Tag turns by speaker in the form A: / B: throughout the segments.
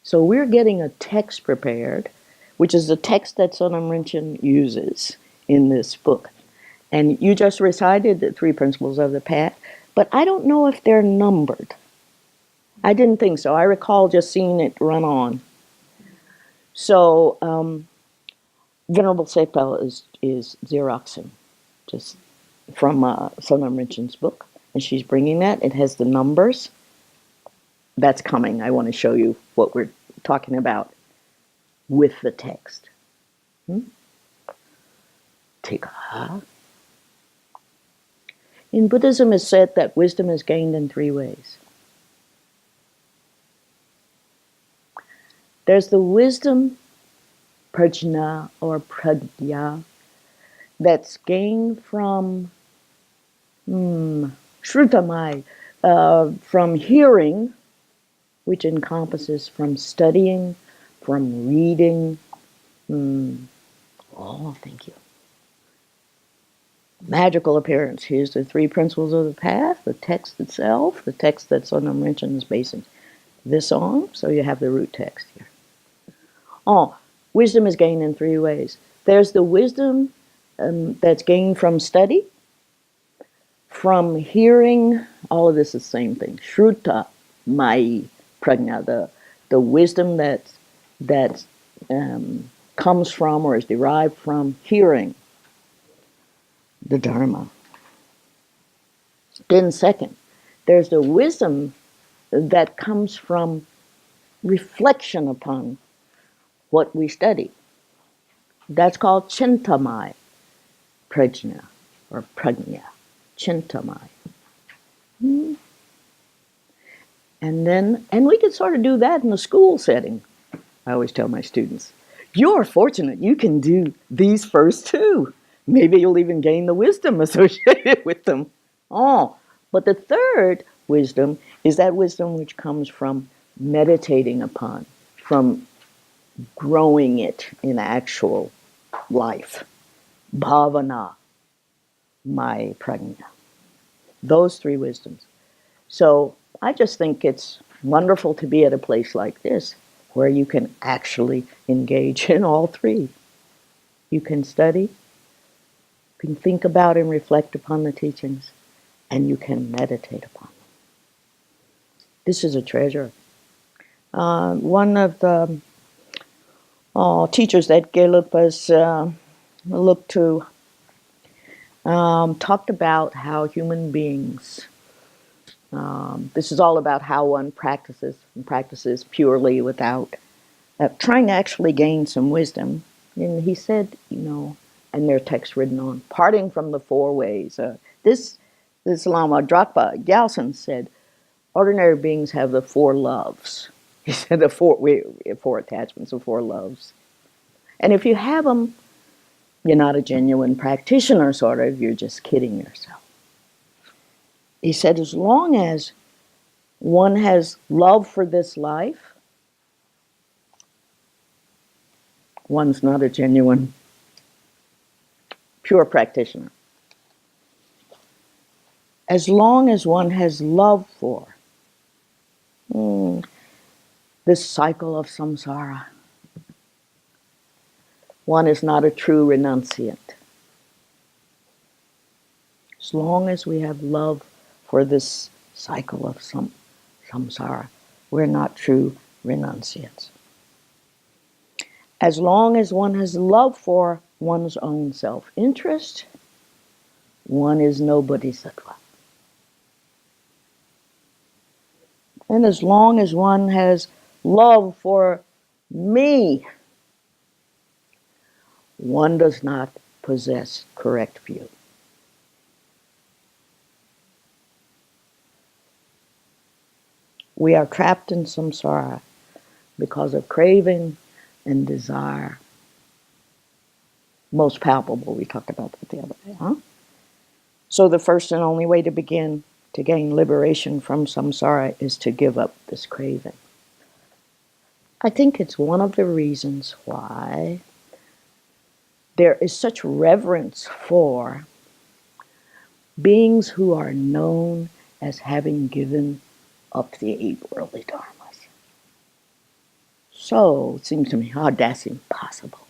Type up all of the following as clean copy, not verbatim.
A: So we're getting a text prepared, which is the text that Sonam Rinchen uses in this book. And you just recited the three principles of the path, but I don't know if they're numbered. I didn't think so. I recall just seeing it run on. So Venerable Sepal is Xeroxing, just from Sonam Rinchen's book. And she's bringing that. It has the numbers. That's coming. I want to show you what we're talking about with the text. Tika. In Buddhism, it's said that wisdom is gained in three ways. There's the wisdom, prajna or pragya, that's gained from shrutamai, from hearing, which encompasses from studying, from reading. Oh, thank you. Magical appearance. Here's the three principles of the path, the text itself, the text that Sonam Rinchen is basing this on. So you have the root text here. Oh, wisdom is gained in three ways. There's the wisdom that's gained from study, from hearing. All of this is the same thing. Shruta, mai, prajna, the wisdom that comes from or is derived from hearing the Dharma. Then second, there's the wisdom that comes from reflection upon what we study. That's called chintamai prajna or prajna, chintamai. And we can sort of do that in a school setting. I always tell my students, you're fortunate you can do these first two. Maybe you'll even gain the wisdom associated with them. Oh, but the third wisdom is that wisdom which comes from meditating upon, from growing it in actual life. Bhavana, my prajna. Those three wisdoms. So I just think it's wonderful to be at a place like this where you can actually engage in all three. You can study, you can think about and reflect upon the teachings, and you can meditate upon them. This is a treasure. One of the teachers that Gelugpas looked to talked about how human beings, this is all about how one practices, and practices purely without trying to actually gain some wisdom. And he said, and their text written on, parting from the four ways. This Lama Drakpa Gyaltsen said, ordinary beings have the four loves. He said the four attachments, the four loves. And if you have them, you're not a genuine practitioner, sort of. You're just kidding yourself. He said, as long as one has love for this life, one's not a genuine, pure practitioner. As long as one has love for this cycle of samsara, one is not a true renunciant. As long as we have love for this cycle of samsara, we're not true renunciants. As long as one has love for one's own self-interest, one is no bodhisattva. And as long as one has love for me, one does not possess correct view. We are trapped in samsara because of craving and desire. Most palpable, we talked about that the other day, huh? So the first and only way to begin to gain liberation from samsara is to give up this craving. I think it's one of the reasons why there is such reverence for beings who are known as having given up the eight worldly dharmas. So it seems to me, oh, that's impossible.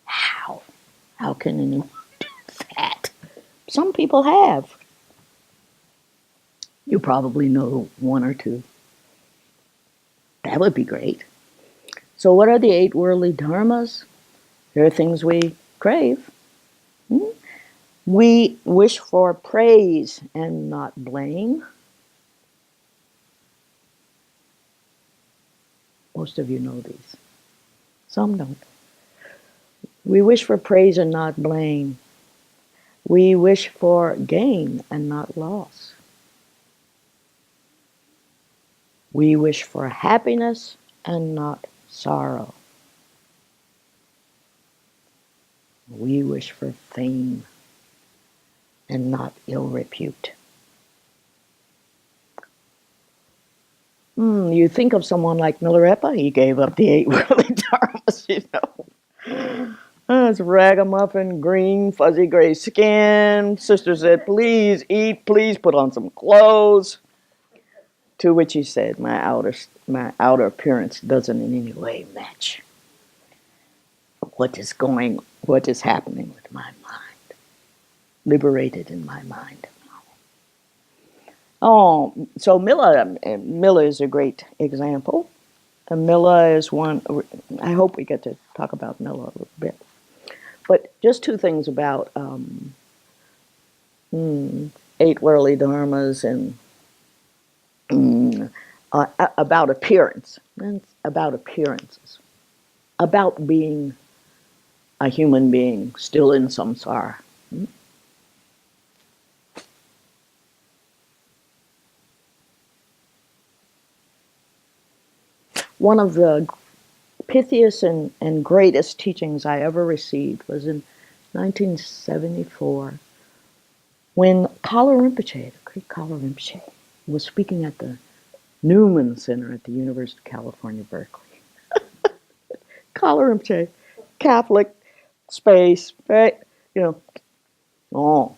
A: How? How can anyone do that? Some people have. You probably know one or two. That would be great. So what are the 8 worldly dharmas? There are things we crave. We wish for praise and not blame. Most of you know these. Some don't. We wish for praise and not blame. We wish for gain and not loss. We wish for happiness and not sorrow. We wish for fame and not ill repute. You think of someone like Milarepa, he gave up the 8 worldly dharmas, you know. It's ragamuffin, green, fuzzy gray skin. Sister said, please eat, please put on some clothes. To which he said, my outer appearance doesn't in any way match what is happening with my mind. Liberated in my mind. Oh, so Milla is a great example. Milla is one. I hope we get to talk about Milla a little bit. But just 2 things about 8 worldly dharmas and about appearance. About appearances. About being a human being still in samsara. One of the pithiest and greatest teachings I ever received was in 1974 when Kala Rinpoche, the great Kala Rinpoche, was speaking at the Newman Center at the University of California, Berkeley. Kala Rinpoche, Catholic, space, right? You know, oh.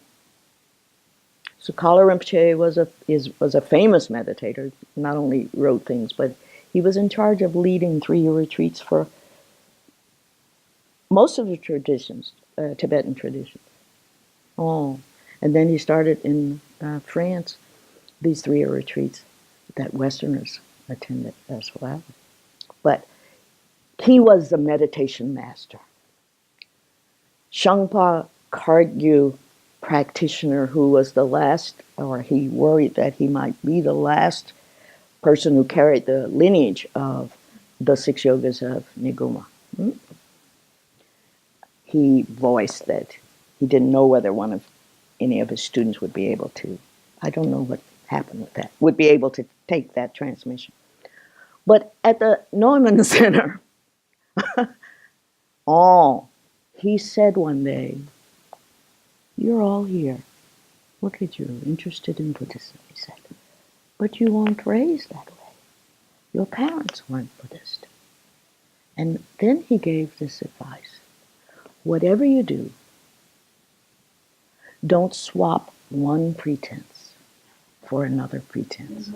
A: So Kala Rinpoche was a famous meditator. Not only wrote things, but he was in charge of leading 3 retreats for most of the traditions, Tibetan traditions. Oh, and then he started in France these 3 retreats that Westerners attended as well. But he was the meditation master. Shangpa Khargyu practitioner who was the last, or he worried that he might be the last person who carried the lineage of the 6 yogas of Niguma. He voiced that he didn't know whether any of his students would be able to, I don't know what happened with that, would be able to take that transmission. But at the Neumann Center, he said one day, you're all here. Look at you, interested in Buddhism, he said. But you weren't raised that way. Your parents weren't Buddhist. And then he gave this advice. Whatever you do, don't swap one pretense for another pretense.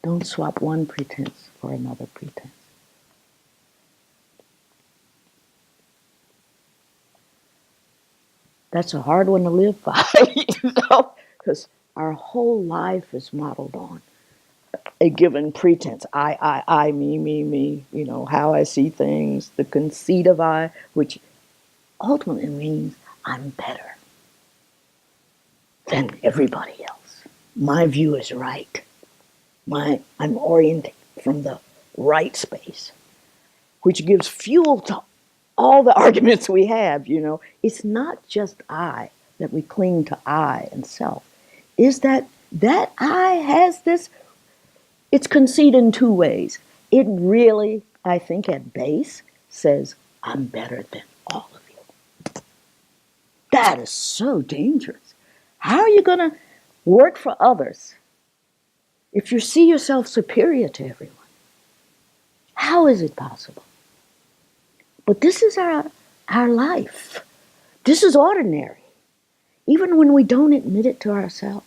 A: Don't swap one pretense for another pretense. That's a hard one to live by, you know, because our whole life is modeled on a given pretense. I, me, you know, how I see things, the conceit of I, which ultimately means I'm better than everybody else. My view is right. I'm oriented from the right space, which gives fuel to all the arguments we have, you know. It's not just I that we cling to I and self. Is that I has this, it's conceit in 2 ways. It really, I think at base, says, I'm better than all of you. That is so dangerous. How are you going to work for others if you see yourself superior to everyone? How is it possible? But this is our life. This is ordinary, even when we don't admit it to ourselves.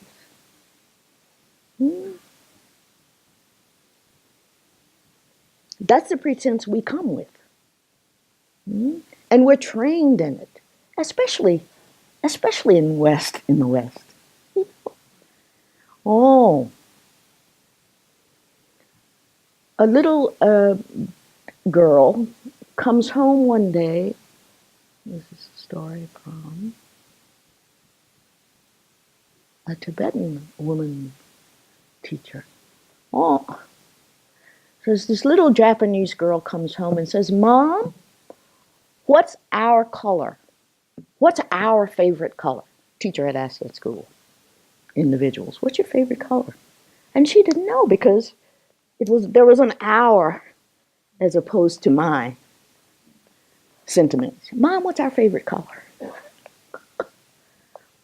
A: That's the pretense we come with. And we're trained in it, especially in the West. Oh, a little girl comes home one day. This is a story from a Tibetan woman teacher. Oh, so this little Japanese girl comes home and says, "Mom, what's our color? What's our favorite color?" Teacher had asked at school, individuals, "What's your favorite color?" And she didn't know because there was an hour as opposed to my sentiments. "Mom, what's our favorite color?"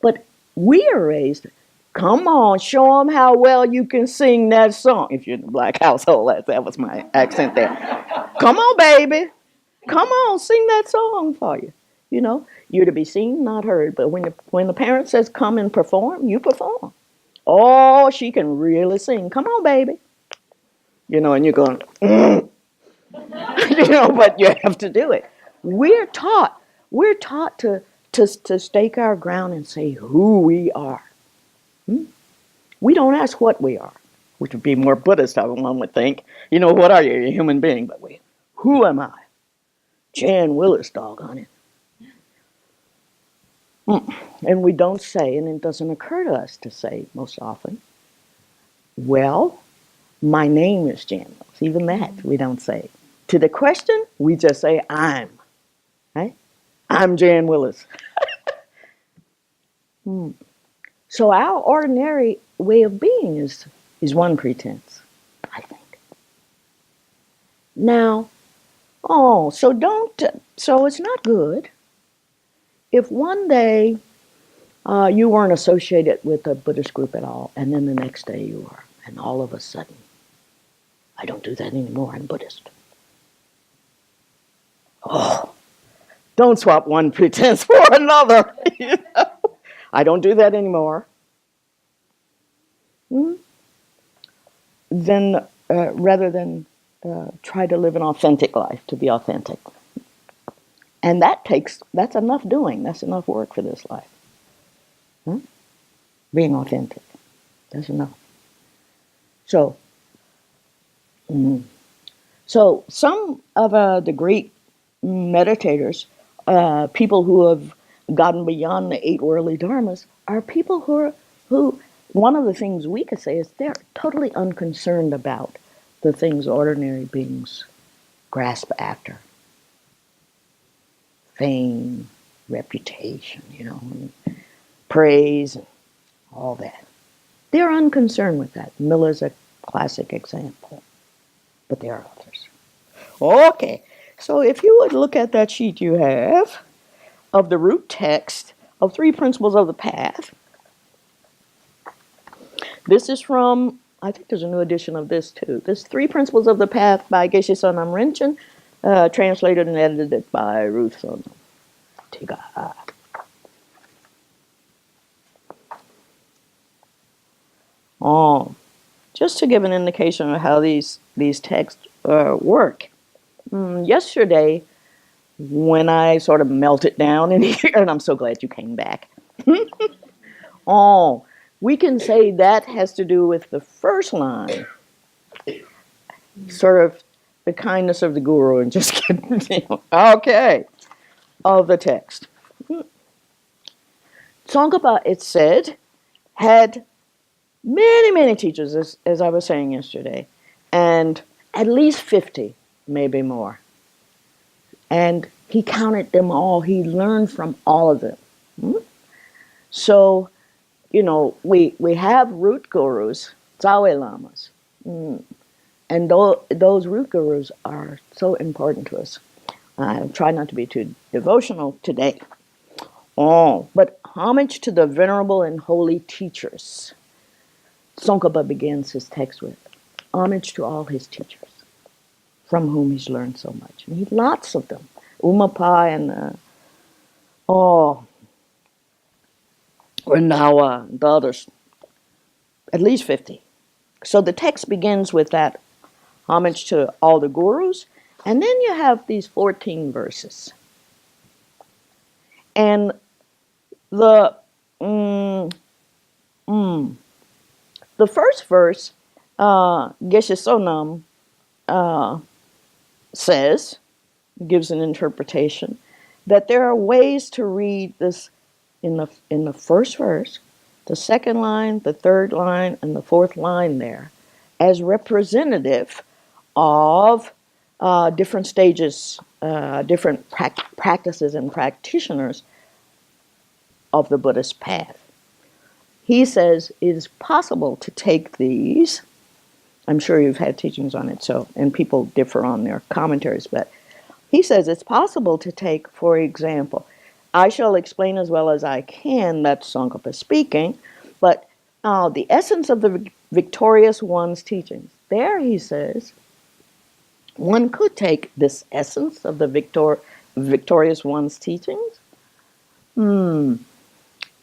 A: But we are raised, "Come on, show them how well you can sing that song." If you're in a black household, that was my accent there. "Come on, baby. Come on, sing that song for you." You know, you're to be seen, not heard. But when the parent says, "Come and perform," you perform. Oh, she can really sing. "Come on, baby." You know, and you're going, you know, but you have to do it. We're taught to stake our ground and say who we are. We don't ask what we are, which would be more Buddhist, one would think. You know, what are you? You're a human being. But who am I? Jan Willis, doggone it. And we don't say, and it doesn't occur to us to say most often, "Well, my name is Jan Willis." Even that we don't say. To the question, we just say, "I'm." Right? "I'm Jan Willis." So our ordinary way of being is one pretense, I think. Now, so it's not good if one day you weren't associated with a Buddhist group at all, and then the next day you are, and all of a sudden, "I don't do that anymore, I'm Buddhist." Oh, don't swap one pretense for another. You know? "I don't do that anymore." Then, rather than try to live an authentic life, to be authentic. And that's enough doing. That's enough work for this life. Being authentic. That's enough. So some of the great meditators, people who have gotten beyond the 8 worldly dharmas, are people who one of the things we could say is they're totally unconcerned about the things ordinary beings grasp after. Fame, reputation, praise, and all that. They're unconcerned with that. Miller's a classic example, but there are others. Okay, so if you would look at that sheet you have of the root text of 3 Principles of the Path. This is from, I think there's a new edition of this too. This 3 Principles of the Path by Geshe Sonam Rinchen, translated and edited by Ruth Sonam Tiga. Just to give an indication of how these texts work. Yesterday, when I sort of melted down in here, and I'm so glad you came back. We can say that has to do with the first line, sort of the kindness of the guru, and just kidding. Okay, of the text. Tsongkhapa, it said, had many, many teachers, as I was saying yesterday, and at least 50, maybe more. And he counted them all. He learned from all of them. So, we have root gurus, Tsawe lamas, and those root gurus are so important to us. I'll try not to be too devotional today. But homage to the venerable and holy teachers. Tsongkhapa begins his text with homage to all his teachers, from whom he's learned so much. And lots of them. Umapa and Renawa and the others. At least 50. So the text begins with that homage to all the gurus. And then you have these 14 verses. And the the first verse, Geshe Sonam, says, gives an interpretation, that there are ways to read this in the first verse, the second line, the third line, and the fourth line there, as representative of different stages, different practices and practitioners of the Buddhist path. He says it is possible to take these. I'm sure you've had teachings on it, and people differ on their commentaries, but he says it's possible to take, for example, I shall explain as well as I can, that's Tsongkhapa speaking, but the essence of the victorious one's teachings. There he says, one could take this essence of the victorious one's teachings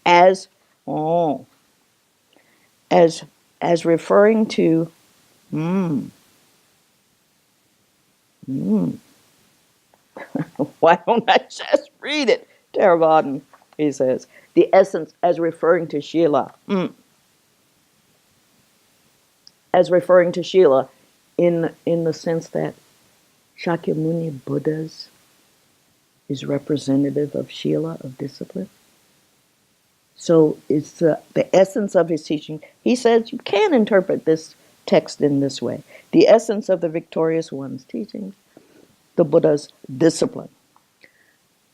A: as referring to why don't I just read it? Theravada, he says. The essence as referring to Shila. As referring to Shila in the sense that Shakyamuni Buddhas is representative of Shila, of discipline. So it's the essence of his teaching. He says you can interpret this text in this way. The essence of the victorious one's teachings, the Buddha's discipline.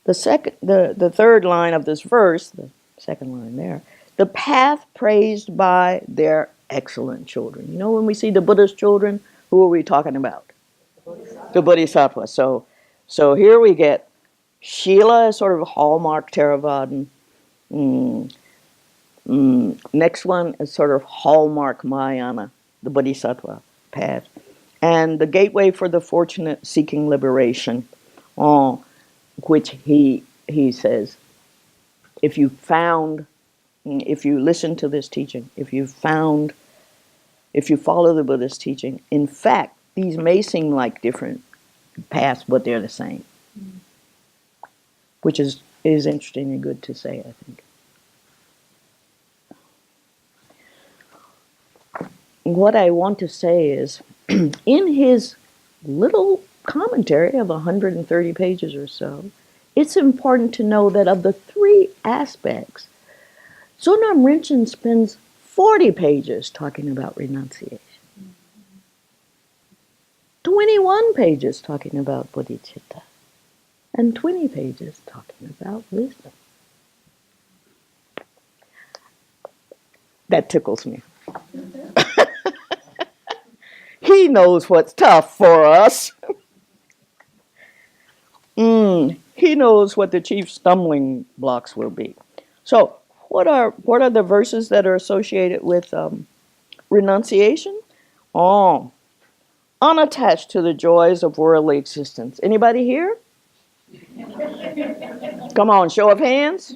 A: The third line of this verse, the second line there, the path praised by their excellent children. You know, when we see the Buddha's children, who are we talking about? The Bodhisattva. So here we get Shila as sort of a hallmark Theravadan. Next one is sort of hallmark Mahayana, the Bodhisattva path. And the gateway for the fortunate seeking liberation, which he says, if you listen to this teaching, if you follow the Buddha's teaching, in fact, these may seem like different paths, but they're the same. Which is interesting and good to say, I think. What I want to say is, in his little commentary of 130 pages or so, it's important to know that of the three aspects, Zonam Rinchen spends 40 pages talking about renunciation, 21 pages talking about bodhicitta, and 20 pages talking about wisdom. That tickles me. He knows what's tough for us. He knows what the chief stumbling blocks will be. So, what are the verses that are associated with renunciation? Unattached to the joys of worldly existence. Anybody here? Come on, show of hands.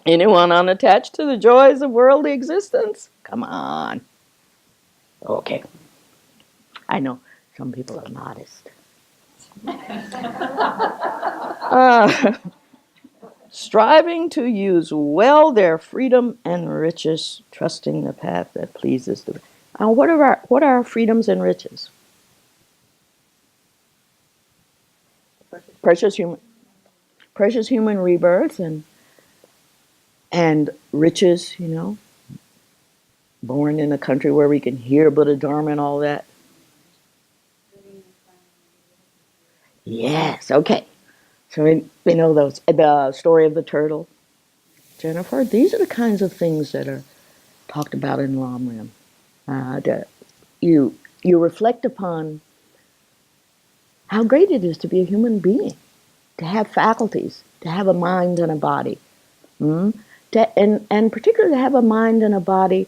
A: Anyone unattached to the joys of worldly existence? Come on. Okay. I know some people are modest. Striving to use well their freedom and riches, trusting the path that pleases them. What are our freedoms and riches? Precious human rebirth and riches, born in a country where we can hear Buddha Dharma and all that. Yes, okay. So we know those. The story of the turtle, Jennifer. These are the kinds of things that are talked about in Lam Rim. You reflect upon how great it is to be a human being, to have faculties, to have a mind and a body, and particularly to have a mind and a body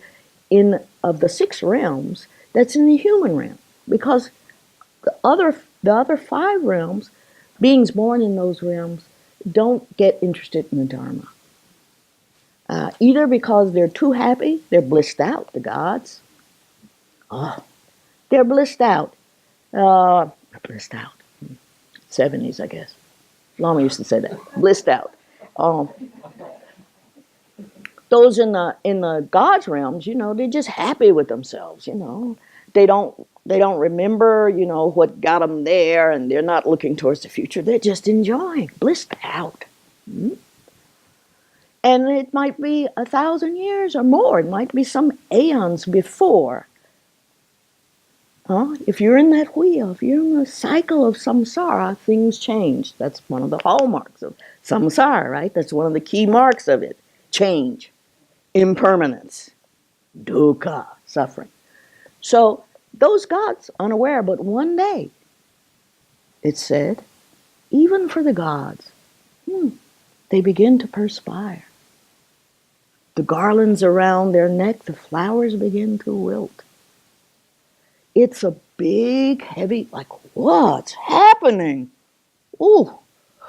A: of the 6 realms that's in the human realm, because the other 5 realms, beings born in those realms, don't get interested in the Dharma. Either because they're too happy, they're blissed out, the gods. They're blissed out. Blissed out. 70s, I guess. Mama used to say that. Blissed out. Um, those in the God's realms, they're just happy with themselves. They don't remember, what got them there, and they're not looking towards the future. They're just enjoying, blissed out. Mm-hmm. And it might be 1,000 years or more. It might be some aeons before. If you're in that wheel, if you're in the cycle of samsara, things change. That's one of the hallmarks of samsara, right? That's one of the key marks of it. Change, impermanence, dukkha, suffering. So those gods unaware, but one day, it said, even for the gods, they begin to perspire. The garlands around their neck, the flowers begin to wilt. It's a big, heavy, like, what's happening? Ooh,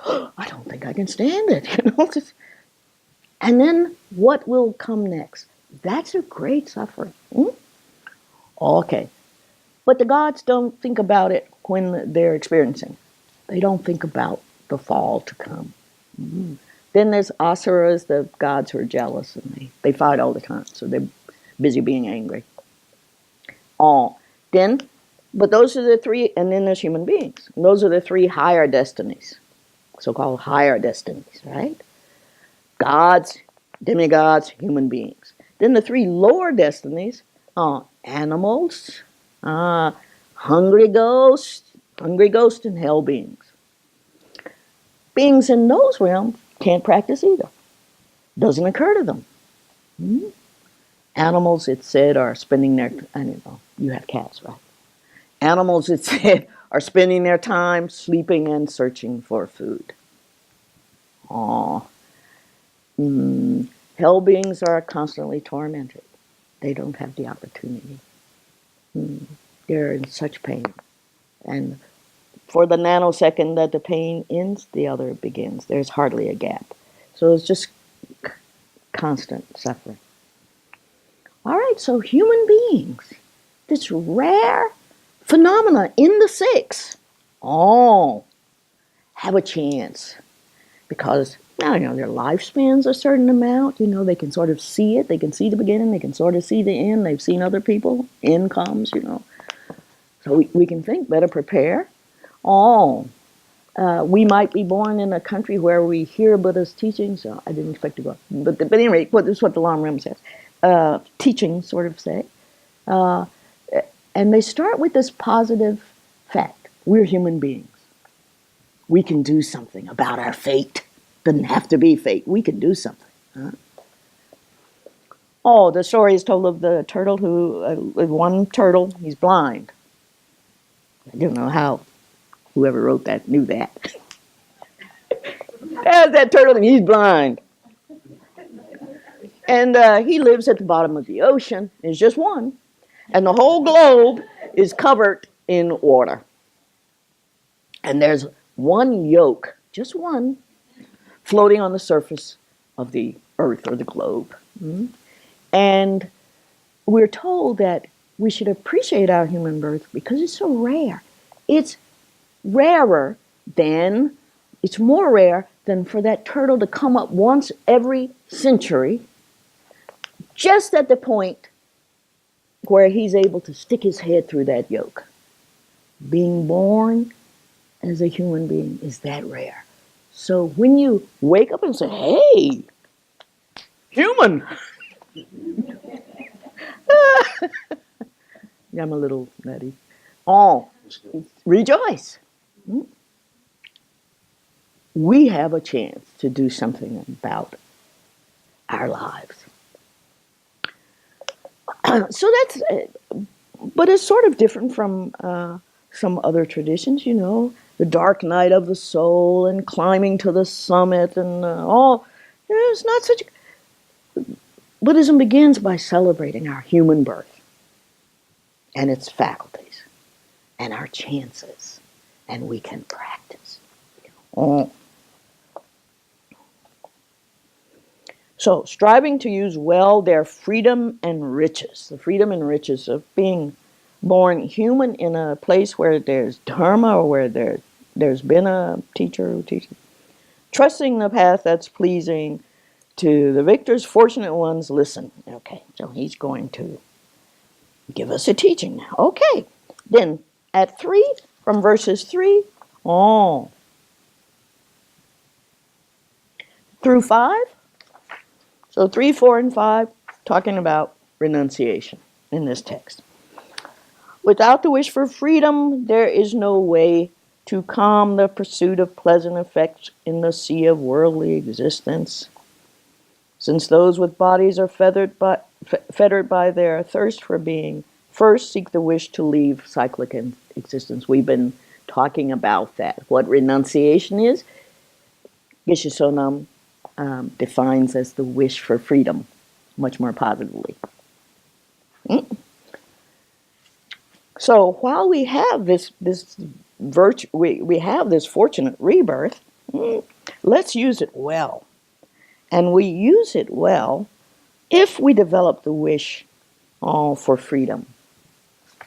A: I don't think I can stand it, And then what will come next? That's a great suffering. Okay. But the gods don't think about it when they're experiencing. They don't think about the fall to come. Then there's asuras, the gods who are jealous, and they fight all the time, so they're busy being angry. But those are the three, and then there's human beings. And those are the three higher destinies, so-called higher destinies, right? Gods, demigods, human beings. Then the three lower destinies are animals, hungry ghosts, and hell beings. Beings in those realms can't practice either. Doesn't occur to them. Animals, it said, are spending their, I don't know, you have cats, right? Animals, it said, are spending their time sleeping and searching for food. Hell beings are constantly tormented. They don't have the opportunity. They're in such pain. And for the nanosecond that the pain ends, the other begins. There's hardly a gap. So it's just constant suffering. All right, so human beings, this rare phenomena in the six, have a chance. Because, their lifespan's a certain amount. They can sort of see it. They can see the beginning. They can sort of see the end. They've seen other people. End comes, So we can think, better prepare. We might be born in a country where we hear Buddha's teachings. So I didn't expect to go. But anyway, this is what the Long Rim says. Teachings sort of say. And they start with this positive fact. We're human beings. We can do something about our fate. Doesn't have to be fate. We can do something. The story is told of the turtle one turtle, he's blind. I don't know how whoever wrote that knew that. There's that turtle and he's blind. And he lives at the bottom of the ocean. There's just one. And the whole globe is covered in water. And there's one yolk, just one, floating on the surface of the earth or the globe. And we're told that we should appreciate our human birth because it's so rare. It's more rare than for that turtle to come up once every century, just at the point where he's able to stick his head through that yolk. Being born as a human being is that rare. So when you wake up and say, hey, human. I'm a little nutty. Rejoice. We have a chance to do something about our lives. So that's, but it's sort of different from some other traditions, the dark night of the soul and climbing to the summit and all. It's not such. Buddhism begins by celebrating our human birth and its faculties and our chances, and we can practice. So, striving to use well their freedom and riches, the freedom and riches of being born human in a place where there's dharma, or where there's been a teacher who teaches, trusting the path that's pleasing to the victors, fortunate ones, listen. Okay, so he's going to give us a teaching now. Okay, then at 3, from verses 3 on through 5. So 3, 4, and 5, talking about renunciation in this text. Without the wish for freedom, there is no way to calm the pursuit of pleasant effects in the sea of worldly existence. Since those with bodies are fettered by their thirst for being, first seek the wish to leave cyclic existence. We've been talking about that. What renunciation is, Geshe Sonam defines as the wish for freedom, much more positively. So while we have this we have this fortunate rebirth, let's use it well. And we use it well if we develop the wish for freedom.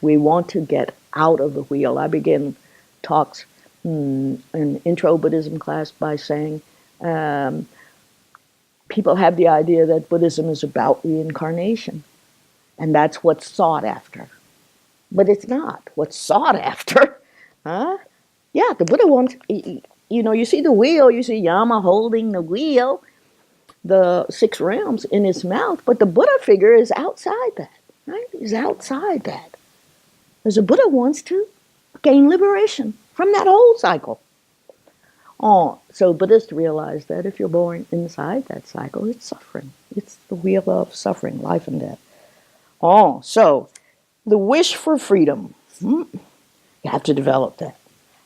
A: We want to get out of the wheel. I begin talks in intro Buddhism class by saying people have the idea that Buddhism is about reincarnation, and that's what's sought after. But it's not what's sought after. Yeah, the Buddha wants, you see the wheel, you see Yama holding the wheel, the 6 realms in his mouth, but the Buddha figure is outside that, right? He's outside that. Because the Buddha wants to gain liberation from that whole cycle. So Buddhists realize that if you're born inside that cycle, it's suffering. It's the wheel of suffering, life and death. So the wish for freedom, you have to develop that.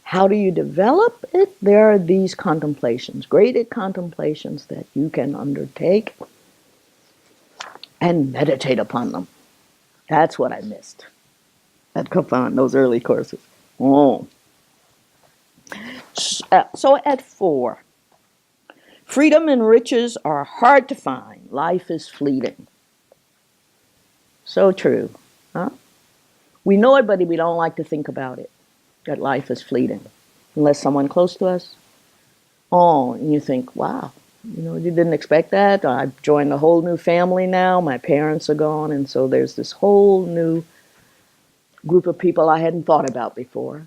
A: How do you develop it? There are these contemplations, graded contemplations that you can undertake and meditate upon them. That's what I missed at Kaphan, those early courses. So at 4, freedom and riches are hard to find. Life is fleeting. So true. We know it, but we don't like to think about it, that life is fleeting. Unless someone close to us. And you think, wow, you didn't expect that. I've joined a whole new family now. My parents are gone, and so there's this whole new group of people I hadn't thought about before,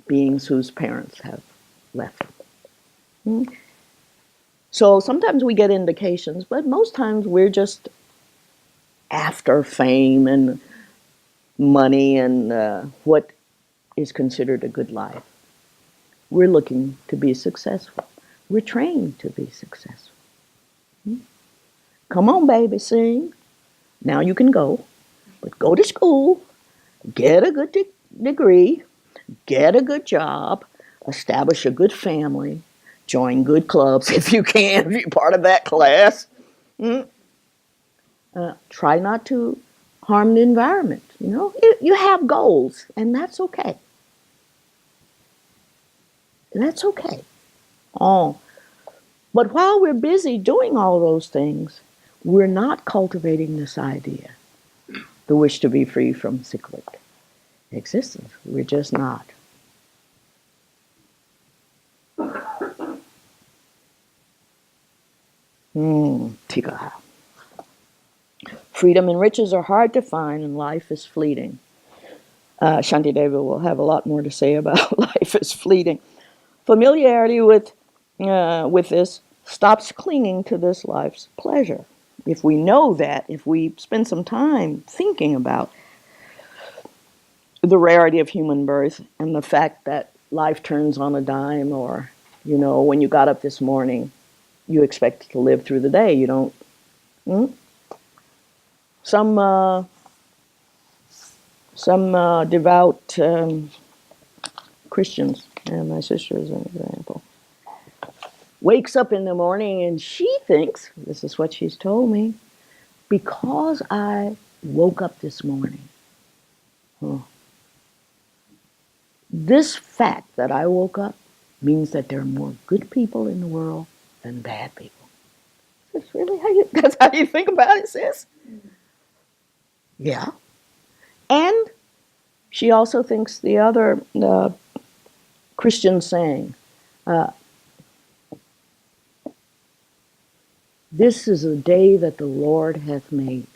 A: beings whose parents have left. So sometimes we get indications, but most times we're just after fame and money and what is considered a good life. We're looking to be successful. We're trained to be successful. Come on, baby, sing. Now you can go. But go to school, get a good degree, get a good job, establish a good family, join good clubs if you can, if you're part of that class. Try not to harm the environment. You have goals, and that's okay. That's okay. But while we're busy doing all those things, we're not cultivating this idea, the wish to be free from cyclic existence. We're just not. Tika. Freedom and riches are hard to find, and life is fleeting. Shantideva will have a lot more to say about life is fleeting. Familiarity with this stops clinging to this life's pleasure. If we know that, if we spend some time thinking about the rarity of human birth and the fact that life turns on a dime, or, when you got up this morning, you expect to live through the day. You don't. Some devout Christians, and my sister is an example, wakes up in the morning and she thinks, this is what she's told me, because I woke up this morning, this fact that I woke up means that there are more good people in the world than bad people. That's really that's how you think about it, sis? Yeah. And She also thinks the other Christian saying, this is a day that the Lord hath made.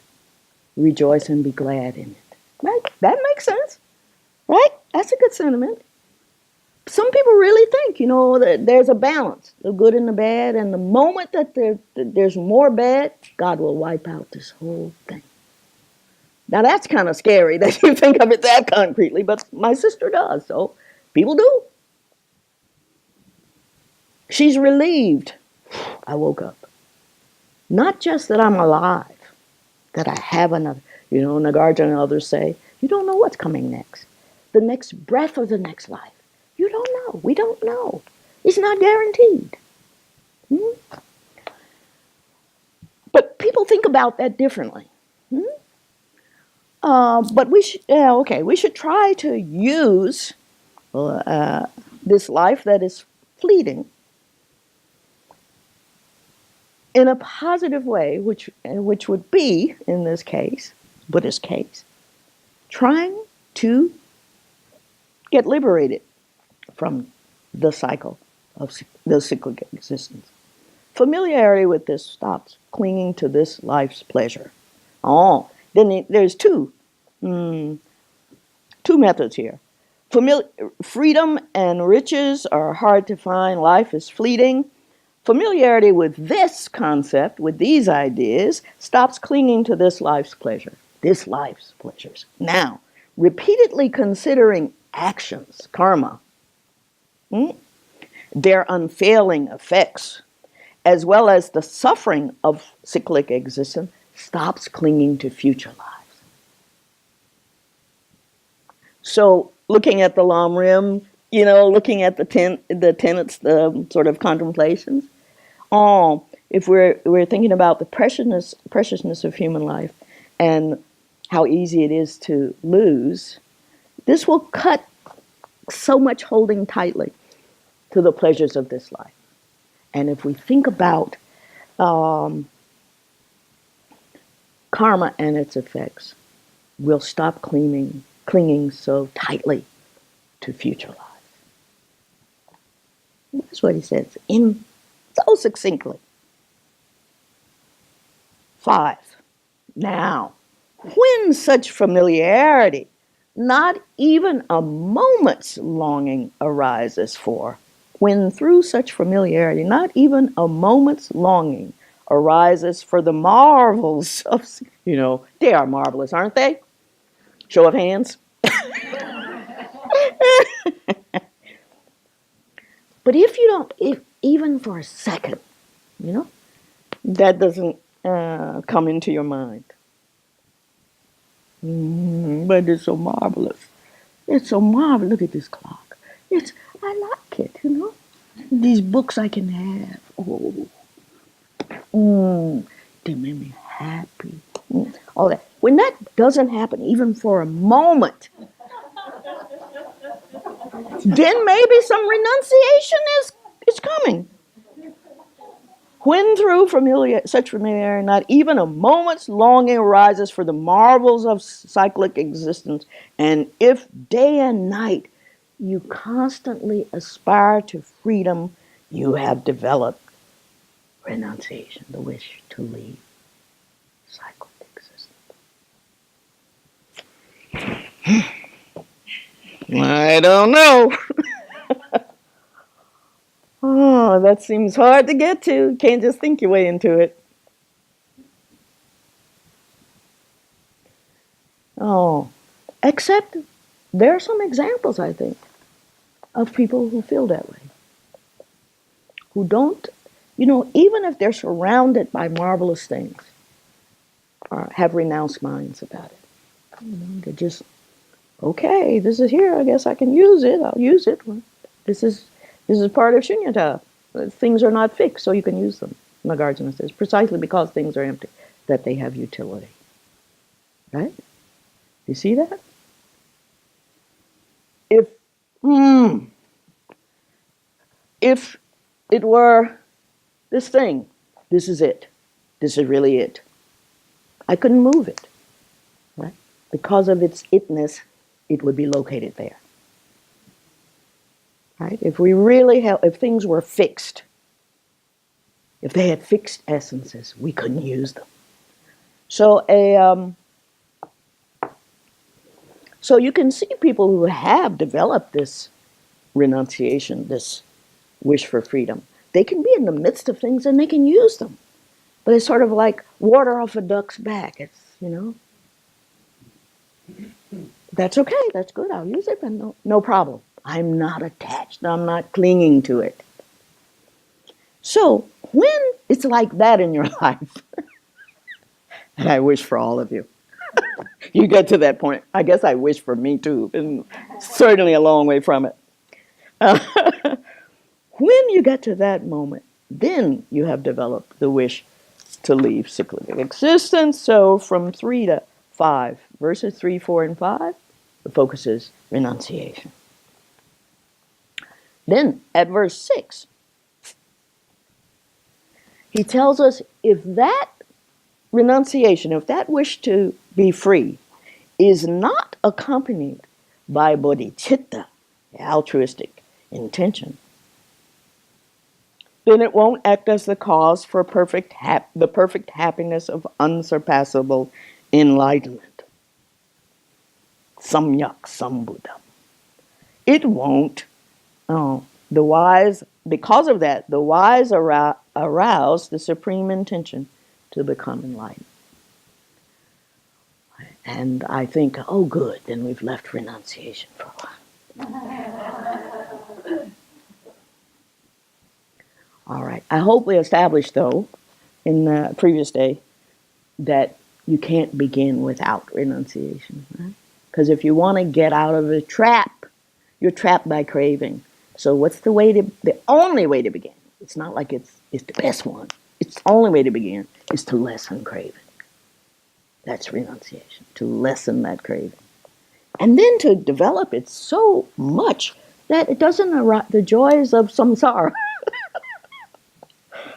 A: Rejoice and be glad in it. Right? That makes sense. Right? That's a good sentiment. Some people really think, that there's a balance, the good and the bad, and the moment that there's more bad, God will wipe out this whole thing. Now that's kind of scary that you think of it that concretely, but my sister does, so people do. She's relieved. I woke up. Not just that I'm alive, that I have another. Nagarjuna and others say, you don't know what's coming next. The next breath or the next life. You don't know. We don't know. It's not guaranteed. But people think about that differently. But we should try to use this life that is fleeting in a positive way, which would be, in this case, Buddhist case, trying to get liberated from the cycle of the cyclic existence. Familiarity with this stops clinging to this life's pleasure. Then there's two methods here. Freedom and riches are hard to find. Life is fleeting. Familiarity with this concept, with these ideas, stops clinging to this life's pleasure. This life's pleasures. Now, repeatedly considering actions, karma, their unfailing effects, as well as the suffering of cyclic existence, stops clinging to future lives. So, looking at the Lam Rim, looking at the tenets, the sort of contemplations, if we're thinking about the preciousness of human life and how easy it is to lose, this will cut so much holding tightly to the pleasures of this life. And if we think about karma and its effects, we'll stop clinging so tightly to future lives. That's what he says so succinctly. 5. Now, when such familiarity, not even a moment's longing arises for, when through such familiarity, not even a moment's longing arises for the marvels of, they are marvelous, aren't they? Show of hands. But if even for a second, that doesn't come into your mind. But it's so marvelous. It's so marvelous. Look at this clock. I like it, These books I can have. They make me happy. All that. When that doesn't happen, even for a moment, then maybe some renunciation is coming. When through such familiarity, not even a moment's longing arises for the marvels of cyclic existence, and if day and night you constantly aspire to freedom, you have developed renunciation, the wish to leave cyclic existence. I don't know. That seems hard to get to. You can't just think your way into it. Except there are some examples, I think, of people who feel that way. Who don't, even if they're surrounded by marvelous things, have renounced minds about it. They're just, okay, this is here, I guess I can use it, I'll use it. This is part of shunyata. Things are not fixed, so you can use them, Nagarjuna says, precisely because things are empty, that they have utility. Right? You see that? If it were this thing, this is it. This is really it. I couldn't move it, right? Because of its itness, it would be located there. Right? If we really have, if things were fixed, if they had fixed essences, we couldn't use them. So so you can see people who have developed this renunciation, this wish for freedom. They can be in the midst of things and they can use them. But it's sort of like water off a duck's back. It's, that's okay, that's good, I'll use it, but no problem. I'm not attached, I'm not clinging to it. So when it's like that in your life, and I wish for all of you, you get to that point. I guess I wish for me too, and certainly a long way from it. When you get to that moment, then you have developed the wish to leave cyclic existence. So from 3 to 5, verses 3, 4, and 5, the focus is renunciation. Then at verse 6, he tells us if that renunciation, if that wish to be free, is not accompanied by bodhicitta, altruistic intention, then it won't act as the cause for the perfect happiness of unsurpassable enlightenment. Samyak Sambuddha. It won't. The wise, because of that, the wise arouse the supreme intention to become enlightened. And I think, oh good, then we've left renunciation for a while. All right. I hope we established, though, in the previous day, that you can't begin without renunciation. Because if you want to get out of a trap, you're trapped by craving. So what's the only way to begin? It's not like it's the best one. It's the only way to begin is to lessen craving. That's renunciation, to lessen that craving. And then to develop it so much that it doesn't arouse the joys of samsara.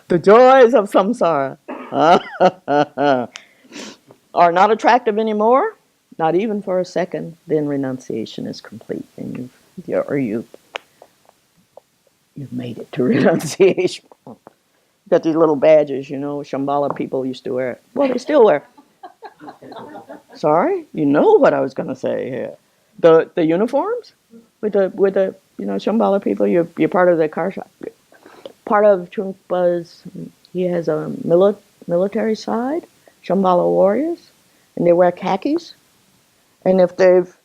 A: The joys of samsara are not attractive anymore, not even for a second, then renunciation is complete. And you've made it to renunciation. Got these little badges, Shambhala people used to wear. Well, they still wear. Sorry? You know what I was going to say here. The uniforms with the Shambhala people, you're part of the car shop. Part of Trungpa's, he has a military side, Shambhala warriors, and they wear khakis. And if they've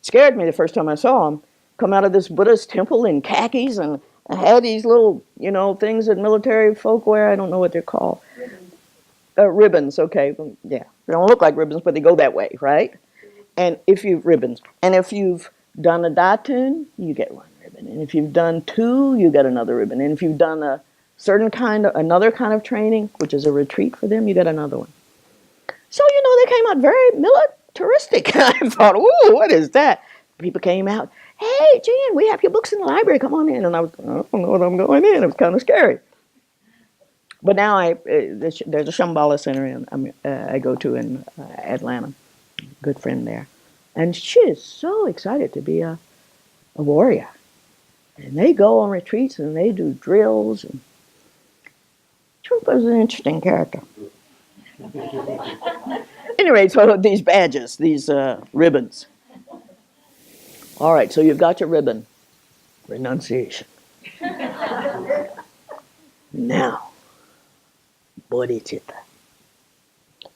A: scared me the first time I saw them, come out of this Buddhist temple in khakis and had these little, things that military folk wear. I don't know what they're called. Ribbons, okay. Yeah, they don't look like ribbons, but they go that way, right? And if you've done a datun, you get one ribbon. And if you've done 2, you get another ribbon. And if you've done another kind of training, which is a retreat for them, you get another one. So, they came out very militaristic. I thought, ooh, what is that? People came out, hey, Jan, we have your books in the library, come on in. And I don't know what I'm going in. It was kind of scary. But now there's a Shambhala center I go to in Atlanta. Good friend there. And she is so excited to be a warrior. And they go on retreats and they do drills. And Trungpa is an interesting character. Anyway, so these badges, these ribbons. All right, so you've got your ribbon. Renunciation. Now, bodhicitta.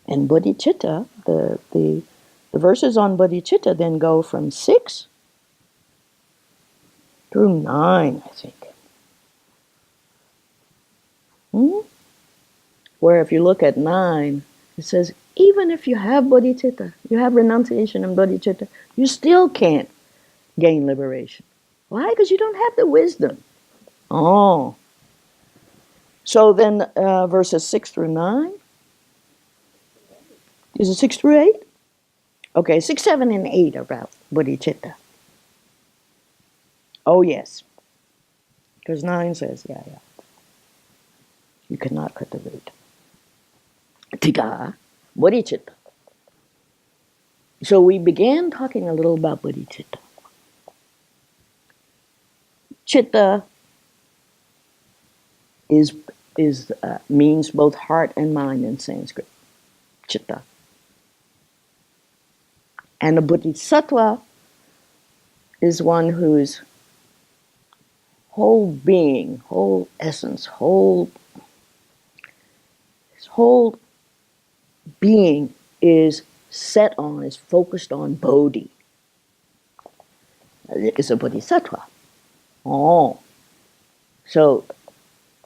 A: And bodhicitta, the verses on bodhicitta then go from 6 through 9, I think. Where if you look at 9, it says, even if you have bodhicitta, you have renunciation and bodhicitta, you still can't gain liberation. Why? Because you don't have the wisdom. Oh. So then verses 6 through 9. Is it 6 through 8? Okay, 6, 7, and 8 are about bodhicitta. Oh, yes. Because 9 says, yeah. You cannot cut the root. Tiga, bodhicitta. So we began talking a little about bodhicitta. Chitta is means both heart and mind in Sanskrit. Chitta. And a bodhisattva is one whose whole being, whole essence, his whole being is set on, is focused on bodhi. It's a bodhisattva. Oh. So,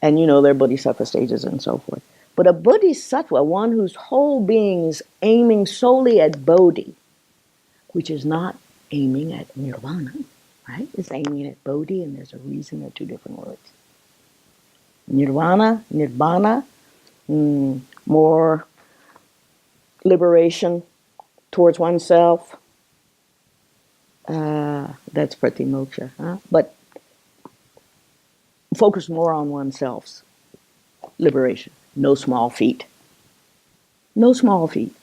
A: and you know there are bodhisattva stages and so forth. But a bodhisattva, one whose whole being is aiming solely at bodhi, which is not aiming at nirvana, right? It's aiming at bodhi, and there's a reason they're two different words. Nirvana, nibbana, more liberation towards oneself. That's pratimoksha, huh? But focus more on oneself's liberation. No small feat. No small feat.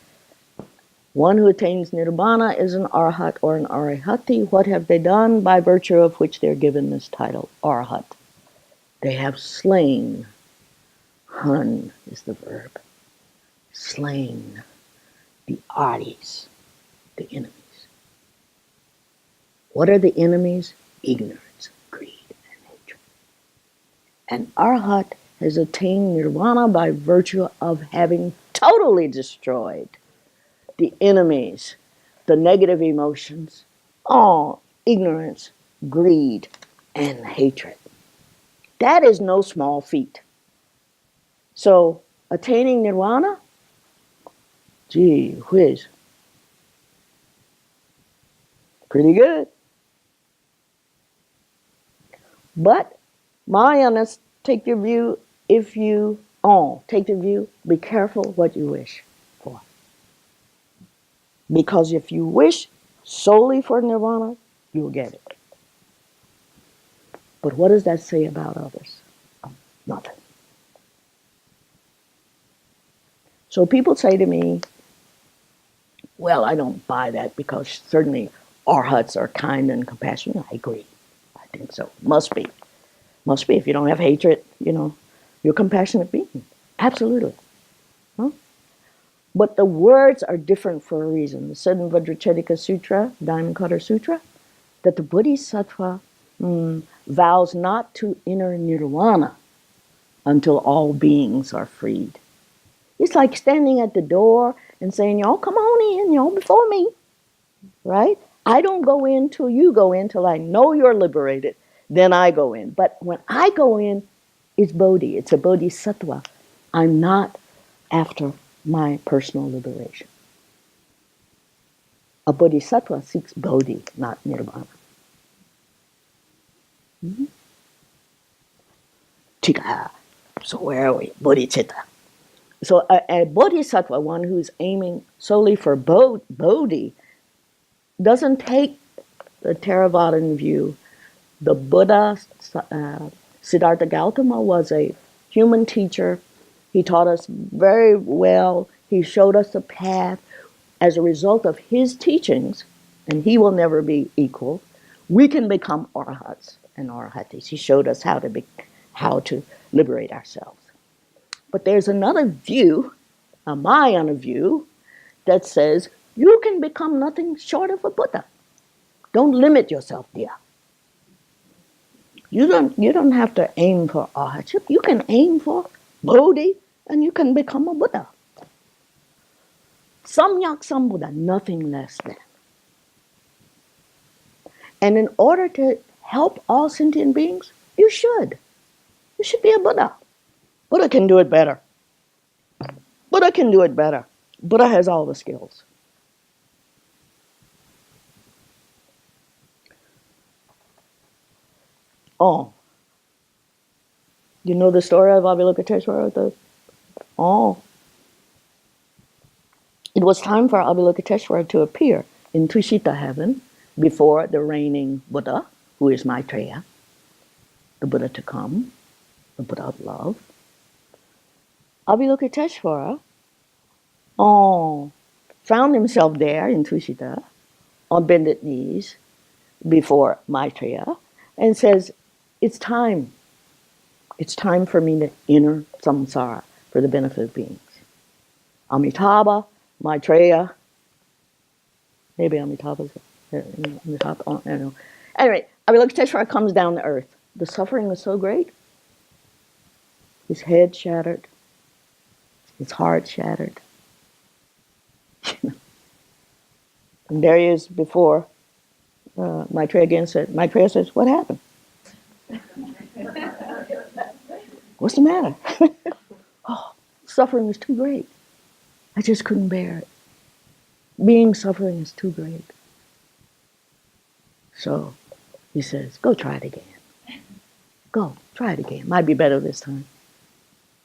A: One who attains nirvana is an arhat or an arihati. What have they done? By virtue of which they're given this title, arhat. They have slain. Hun is the verb. Slain the adis, the enemies. What are the enemies? Ignorance, greed, and hatred. And arhat has attained nirvana by virtue of having totally destroyed the enemies, the negative emotions, ignorance, greed, and hatred. That is no small feat. So, attaining nirvana, gee whiz, pretty good. But Mahayanas take the view, take the view, be careful what you wish for. Because if you wish solely for nirvana, you'll get it. But what does that say about others? Nothing. So people say to me, well, I don't buy that because certainly arhats are kind and compassionate. I agree. I think so. Must be. Must be. If you don't have hatred, you're a compassionate being. Absolutely. Huh? But the words are different for a reason. The said in Vajracharika Sutra, Diamond Cutter Sutra, that the Bodhisattva vows not to enter nirvana until all beings are freed. It's like standing at the door and saying, y'all come on in, y'all before me, right? I don't go in till you go in, till I know you're liberated, then I go in. But when I go in, it's bodhi, it's a bodhisattva. I'm not after my personal liberation. A bodhisattva seeks bodhi, not nirvana. Mm-hmm. So where are we? Bodhicitta. So a bodhisattva, one who's aiming solely for bodhi, doesn't take the Theravadan view. The Buddha, Siddhartha Gautama, was a human teacher. He taught us very well. He showed us the path. As a result of his teachings, and he will never be equal, we can become arhats and arhatis. He showed us how to liberate ourselves. But there's another view, a Mahayana view, that says you can become nothing short of a Buddha. Don't limit yourself, dear. You don't have to aim for arhatship. You can aim for bodhi, and you can become a Buddha. Samyak Sambuddha, nothing less than. And in order to help all sentient beings, you should. You should be a Buddha. Buddha can do it better. Buddha can do it better. Buddha has all the skills. You know the story of Avalokiteshvara? It was time for Avalokiteshvara to appear in Tushita heaven before the reigning Buddha, who is Maitreya, the Buddha to come, the Buddha of love. Avalokiteshvara, found himself there in Tushita on bended knees before Maitreya and says, it's time. It's time for me to enter samsara for the benefit of beings. Amitabha, Maitreya, maybe Amitabha's, Amitabha, I don't know. Anyway, Avalokiteshvara comes down to earth. The suffering was so great. His head shattered. His heart shattered. And there he is before Maitreya again said, Maitreya says, what happened? What's the matter? Oh, suffering is too great. I just couldn't bear it. Being suffering is too great. So he says, go try it again. Go, try it again. Might be better this time.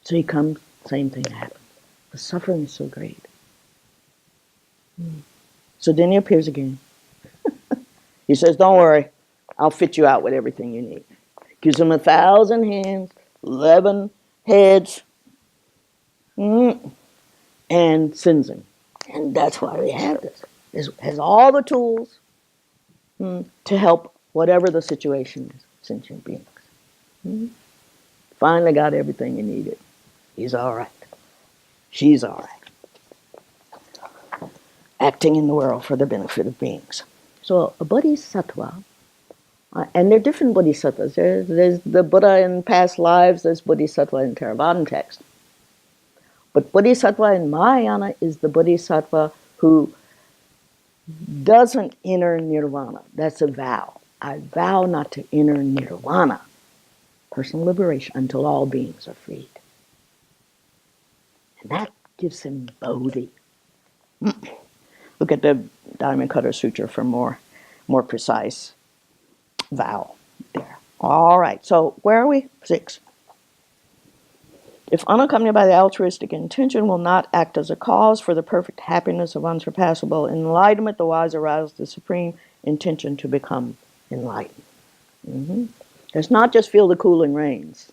A: So he comes, same thing happens. The suffering is so great. So then he appears again. He says, don't worry, I'll fit you out with everything you need. Gives him 1,000 hands, 11 heads, and sends him. And that's why we have this. It has all the tools to help whatever the situation is, sentient beings. Finally got everything you needed. He's all right. She's all right. Acting in the world for the benefit of beings. So a bodhisattva, and there are different bodhisattvas. There's the Buddha in past lives, there's bodhisattva in Theravadan text. But bodhisattva in Mahayana is the bodhisattva who doesn't enter nirvana. That's a vow. I vow not to enter nirvana, personal liberation, until all beings are freed. And that gives him bodhi. Look at the Diamond Cutter Sutra for more precise vow there. All right, so where are we? 6. If unaccompanied by the altruistic intention will not act as a cause for the perfect happiness of unsurpassable enlightenment, the wise arouse the supreme intention to become enlightened. It's not just feel the cooling rains.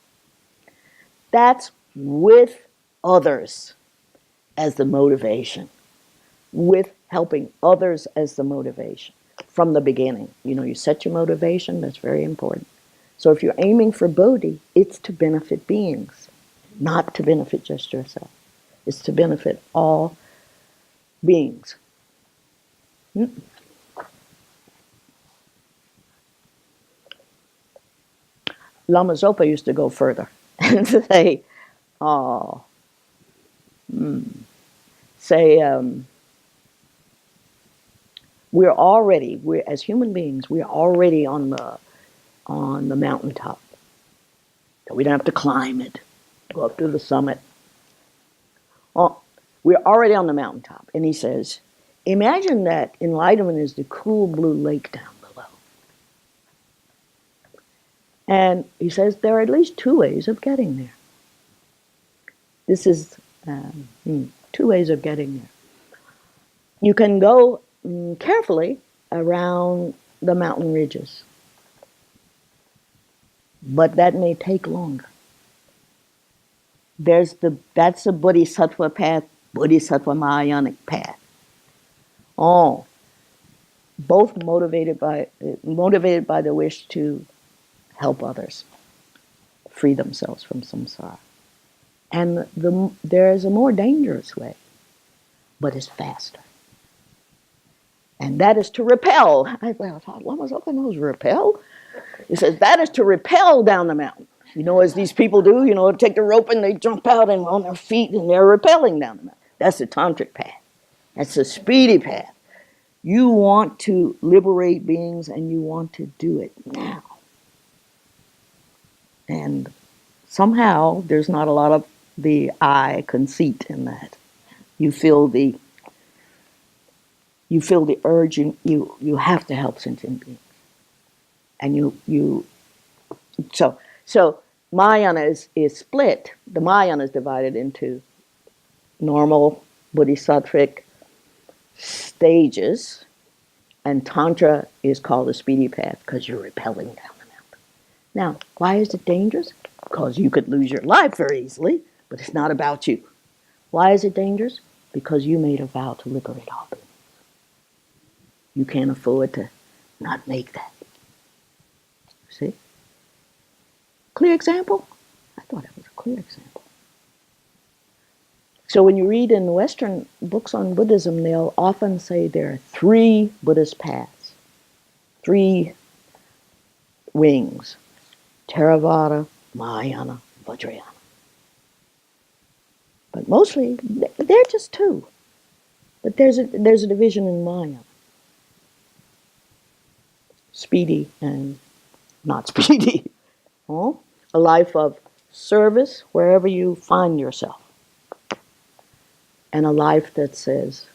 A: That's with others as the motivation. With helping others as the motivation. From the beginning. You set your motivation, that's very important. So if you're aiming for bodhi, it's to benefit beings. Not to benefit just yourself. It's to benefit all beings. Lama Zopa used to go further and say, we're as human beings, we're already on the mountaintop. So we don't have to climb it. Go up to the summit. We're already on the mountaintop. And he says, imagine that enlightenment is the cool blue lake down below. And he says there are at least 2 ways of getting there. This is 2 ways of getting there. You can go carefully around the mountain ridges. But that may take longer. That's the bodhisattva path, bodhisattva Mahayanic path. Both motivated by the wish to help others free themselves from samsara. And there is a more dangerous way, but it's faster. And that is to repel. I thought, Lama Zopa knows repel? He says that is to repel down the mountain. As these people do, take the rope and they jump out and on their feet and they're rappelling down the mountain. That's the tantric path. That's the speedy path. You want to liberate beings and you want to do it now. And somehow there's not a lot of the I conceit in that. You feel the urge, you have to help sentient beings. And so Mahayana is split. The Mahayana is divided into normal bodhisattvic stages, and Tantra is called the speedy path because you're rappelling down the mountain. Now, why is it dangerous? Because you could lose your life very easily, but it's not about you. Why is it dangerous? because you made a vow to liberate all beings. You can't afford to not make that. See? Clear example? I thought it was a clear example. So when you read in Western books on Buddhism, they'll often say there are 3 Buddhist paths, 3 wings, Theravada, Mahayana, Vajrayana. But mostly, they're just 2. But there's a division in Mahayana. Speedy and not speedy. Oh? A life of service wherever you find yourself. And a life that says,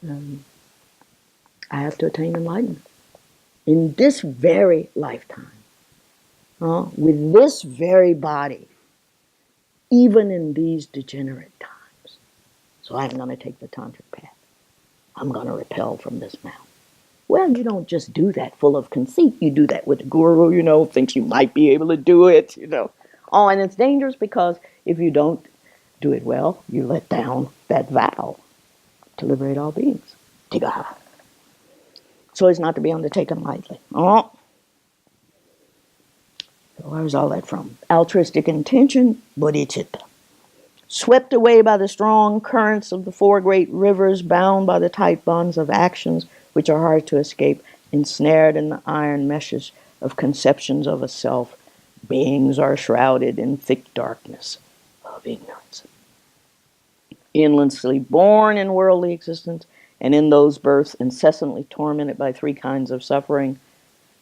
A: I have to attain enlightenment in this very lifetime, with this very body, even in these degenerate times. So I'm going to take the tantric path. I'm going to repel from this mountain. Well, you don't just do that full of conceit. You do that with the guru, thinks you might be able to do it, Oh, and it's dangerous because if you don't do it well, you let down that vow to liberate all beings. Tigaha. So it's not to be undertaken lightly. Oh. So where's all that from? Altruistic intention, bodhicitta. Swept away by the strong currents of the 4 great rivers, bound by the tight bonds of actions which are hard to escape, ensnared in the iron meshes of conceptions of a self, beings are shrouded in thick darkness of ignorance. Endlessly born in worldly existence, and in those births incessantly tormented by 3 kinds of suffering,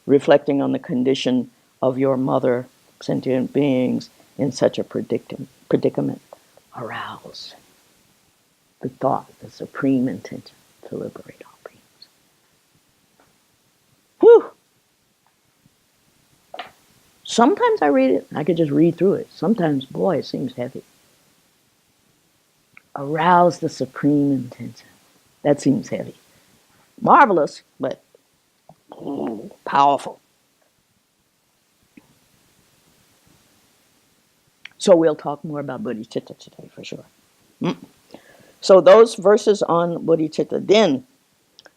A: reflecting on the condition of your mother, sentient beings, in such a predicament, arouse the thought, the supreme intention to liberate all beings. Whew! Sometimes I read it, I could just read through it. Sometimes, boy, it seems heavy. Arouse the supreme intention. That seems heavy. Marvelous, but powerful. So we'll talk more about bodhicitta today for sure. So those verses on bodhicitta. Then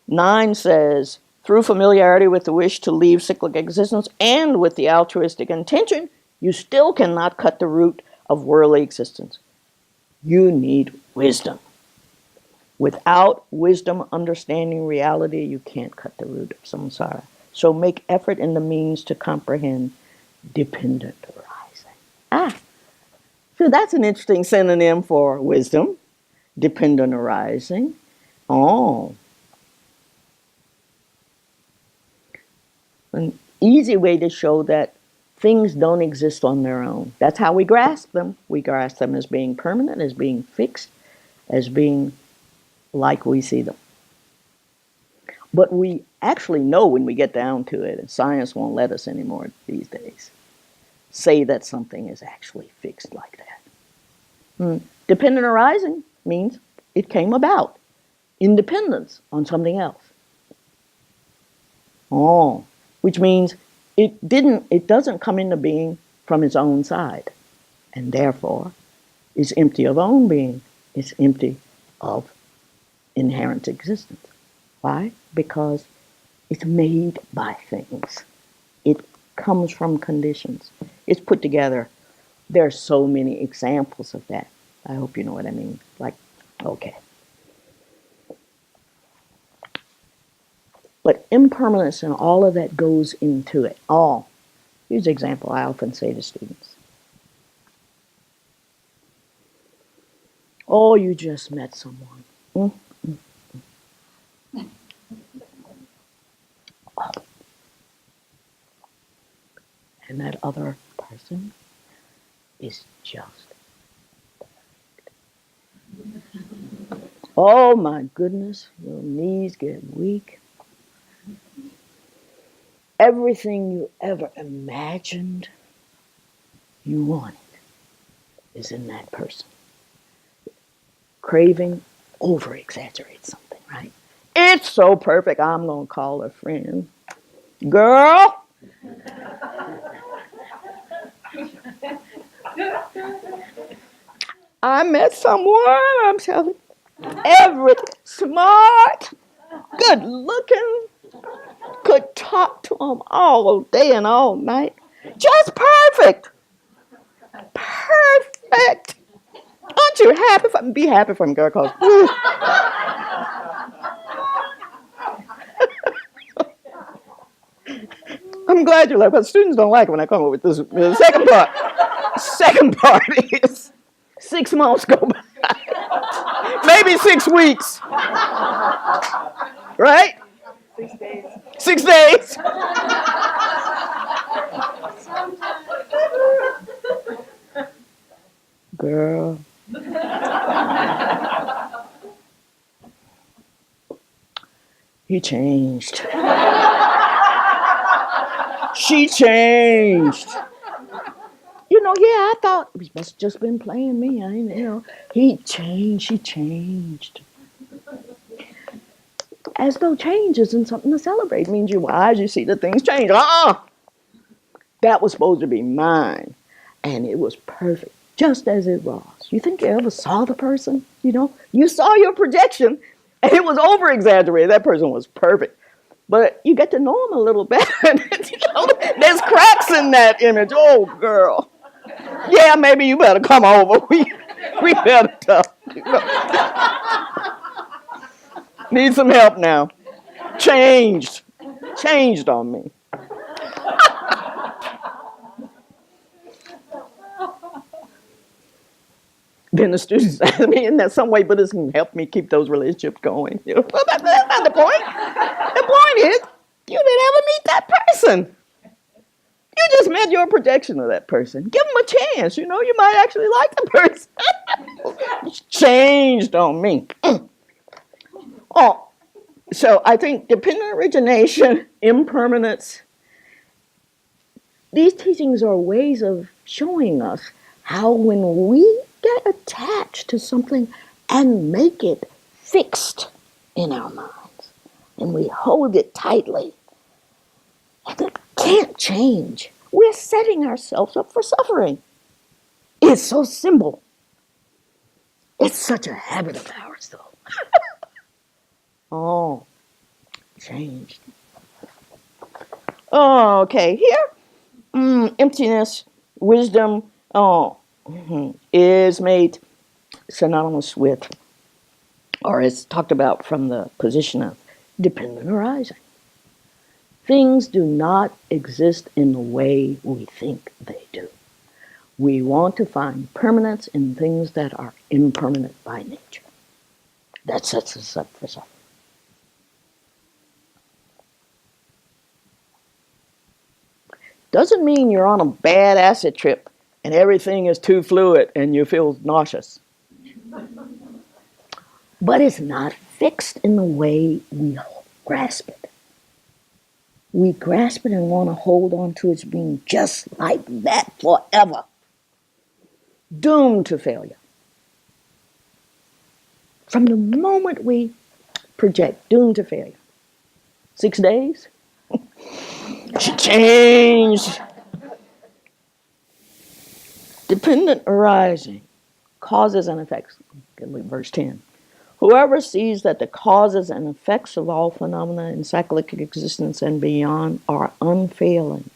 A: 9 says, through familiarity with the wish to leave cyclic existence and with the altruistic intention, you still cannot cut the root of worldly existence. You need wisdom. Without wisdom understanding reality, you can't cut the root of samsara. So make effort in the means to comprehend dependent arising. So that's an interesting synonym for wisdom, dependent arising. Oh. An easy way to show that things don't exist on their own. That's how we grasp them. We grasp them as being permanent, as being fixed, as being like we see them. But we actually know when we get down to it, and science won't let us anymore these days, say that something is actually fixed like that. Dependent arising means it came about. Independence on something else. Oh, which means it doesn't come into being from its own side, and therefore is empty of own being. It's empty of inherent existence. Why? Because it's made by things. It comes from conditions. It's put together. There are so many examples of that. I hope you know what I mean. Okay. But impermanence and all of that goes into it. Here's an example I often say to students. You just met someone. And that other person is just perfect. Oh my goodness, your knees get weak. Everything you ever imagined you wanted is in that person. Craving over-exaggerates something, right? It's so perfect, I'm going to call a friend. Girl! I met someone, I'm telling you. Every smart, good looking, could talk to them all day and all night. Just perfect. Perfect. Aren't you happy for me? Be happy for me, girl, because I'm glad you like it, but students don't like it when I come up with this. The second part. Second part is 6 months go by. Maybe 6 weeks. Right?
B: 6 days.
A: 6 days. Girl. He changed. She changed. You know, yeah, I thought he must have just been playing me. He changed, she changed. As though change isn't something to celebrate. It means you're wise, you see that things change. That was supposed to be mine. And it was perfect, just as it was. You think you ever saw the person? You saw your projection, and it was over-exaggerated. That person was perfect. But you get to know them a little better. There's cracks in that image. Oh, girl. Yeah, maybe you better come over. We better talk. Need some help now. Changed on me. Then the students ask me, in that some way Buddhism can help me keep those relationships going. Well, that's not the point. The point is, you didn't ever meet that person. You just met your projection of that person. Give them a chance. You might actually like the person. Changed on me. So I think dependent origination, impermanence, these teachings are ways of showing us how when we get attached to something and make it fixed in our minds, and we hold it tightly, and it can't change, we're setting ourselves up for suffering. It's so simple. It's such a habit of ours, though. Changed. Okay, here, emptiness, wisdom, is made synonymous with, or is talked about from the position of dependent arising. Things do not exist in the way we think they do. We want to find permanence in things that are impermanent by nature. That sets us up for suffering. Doesn't mean you're on a bad acid trip and everything is too fluid and you feel nauseous. But it's not fixed in the way we grasp it. We grasp it and want to hold on to its being just like that forever. Doomed to failure. From the moment we project, doomed to failure. 6 days? She changed. Dependent arising, causes and effects. Verse 10. Whoever sees that the causes and effects of all phenomena in cyclic existence and beyond are unfailing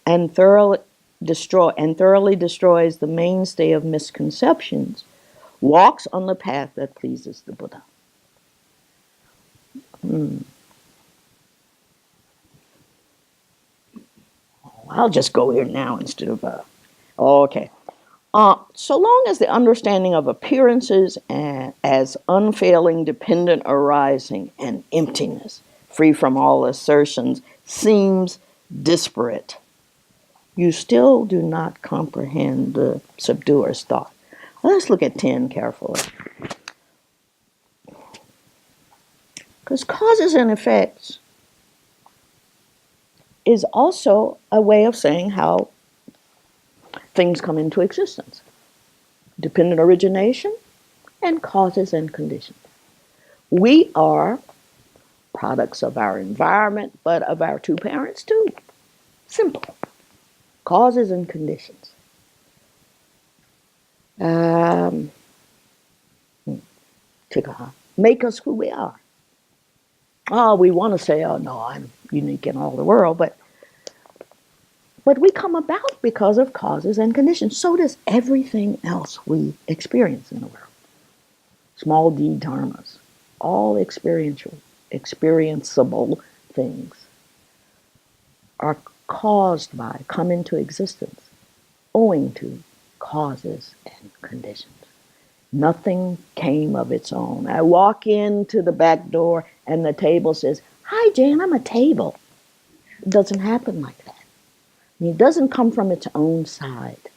A: and thoroughly destroys the mainstay of misconceptions, walks on the path that pleases the Buddha. I'll just go here now instead of okay. So long as the understanding of appearances as unfailing, dependent arising, and emptiness, free from all assertions, seems disparate, you still do not comprehend the subduer's thought. Let's look at 10 carefully. Because causes and effects is also a way of saying how things come into existence. Dependent origination and causes and conditions. We are products of our environment, but of our two parents too. Simple. Causes and conditions. make us who we are. Oh, we want to say, oh no, I'm unique in all the world, but we come about because of causes and conditions. So does everything else we experience in the world. Small d dharmas, all experiential, experienceable things are caused by, come into existence, owing to causes and conditions. Nothing came of its own. I walk into the back door and the table says, "Hi, Jan, I'm a table." It doesn't happen like that. I mean, it doesn't come from its own side.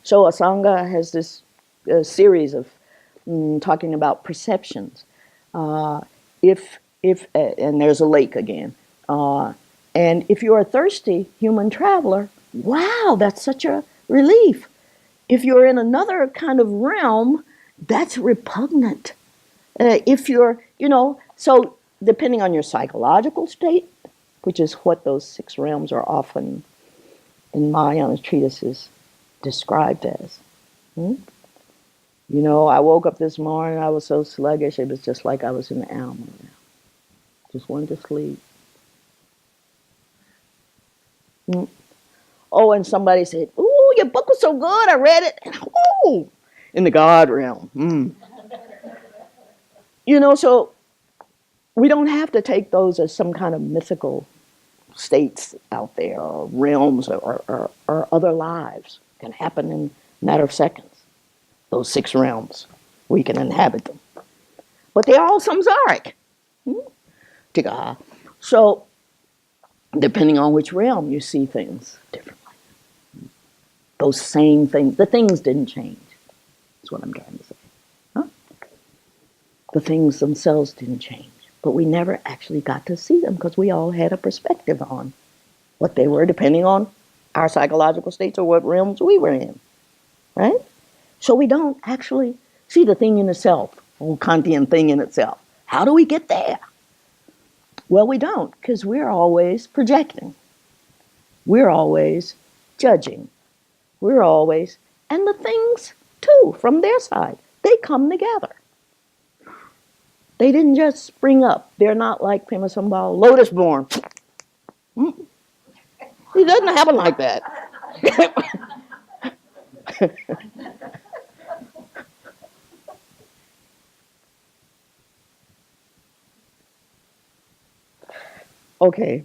A: So Asanga has this series of talking about perceptions. If and there's a lake again. And if you're a thirsty human traveler, wow, that's such a relief. If you're in another kind of realm, that's repugnant. If you're, so depending on your psychological state, which is what those 6 realms are often in Mahayana treatises described as. I woke up this morning, I was so sluggish, it was just like I was in the animal realm. Just wanted to sleep. Oh, and somebody said, "Ooh, your book was so good, I read it." And, ooh, in the God realm. So we don't have to take those as some kind of mythical states out there, or realms, or other lives. It can happen in a matter of seconds. Those 6 realms, we can inhabit them. But they're all samsaric. So, depending on which realm, you see things differently. Those same things, the things didn't change. That's what I'm trying to say. The things themselves didn't change. But we never actually got to see them because we all had a perspective on what they were, depending on our psychological states or what realms we were in. Right? So we don't actually see the thing in itself, or Kantian thing in itself. How do we get there? Well, we don't, because we're always projecting. We're always judging. And the things, too, from their side, they come together. They didn't just spring up. They're not like Pema Sambal, lotus born. It doesn't happen like that. Okay.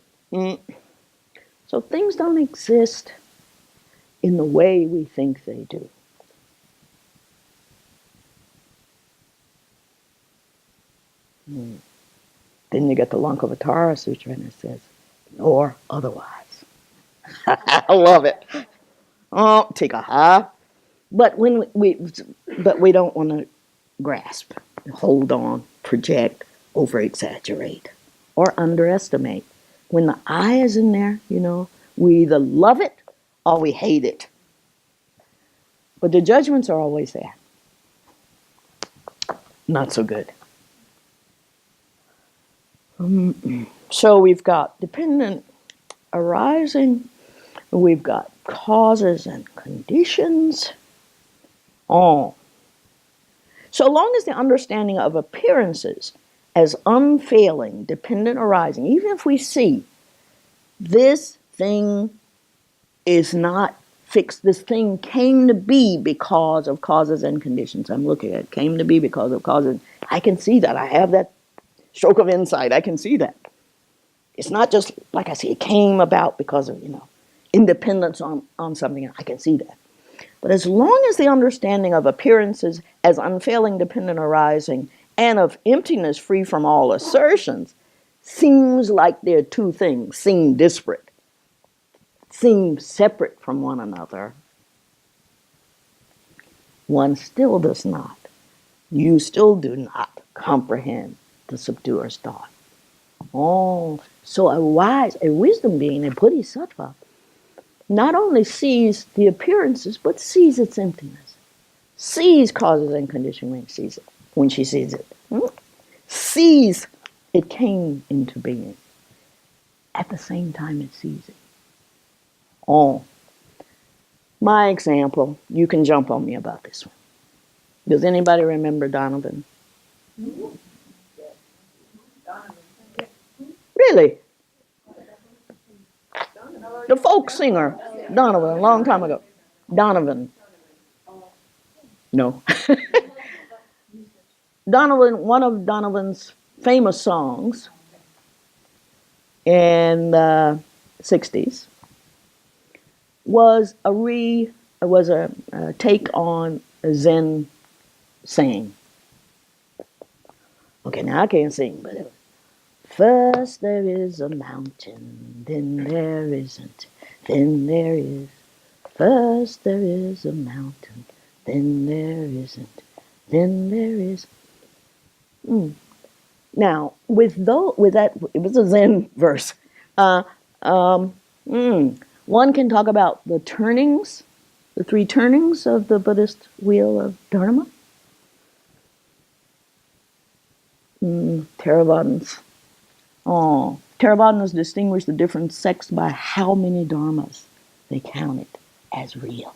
A: So things don't exist in the way we think they do. Then you get the Lankavatara Sutra, and it says, "nor otherwise." I love it. Oh, take a high. But we don't want to grasp, hold on, project, over-exaggerate, or underestimate. When the I is in there, we either love it or we hate it. But the judgments are always there. Not so good. So we've got dependent arising, we've got causes and conditions. So long as the understanding of appearances as unfailing, dependent arising, even if we see this thing is not fixed, this thing came to be because of causes and conditions. I'm looking at it, came to be because of causes. I can see that. I have that stroke of insight. I can see that. It's not just, like I say, it came about because of, independence on something. I can see that. But as long as the understanding of appearances as unfailing, dependent arising, and of emptiness free from all assertions seems like they're 2 things, seem disparate, seem separate from one another, one still does not. You still do not comprehend the subduer's thought. So a wisdom being, a bodhisattva, not only sees the appearances, but sees its emptiness, sees causes and conditions when she sees it, sees it came into being. At the same time it sees it. My example, you can jump on me about this one. Does anybody remember Donovan? Really? The folk singer, Donovan, a long time ago. Donovan. No. Donovan, one of Donovan's famous songs in the 60s was a take on Zen singing. Okay, now I can't sing, but first there is a mountain, then there isn't, then there is. First there is a mountain, then there isn't, then there is. Now, with that, it was a Zen verse. One can talk about the turnings, the three turnings of the Buddhist wheel of Dharma. Theravadins. Theravadins distinguish the different sects by how many dharmas they counted as real.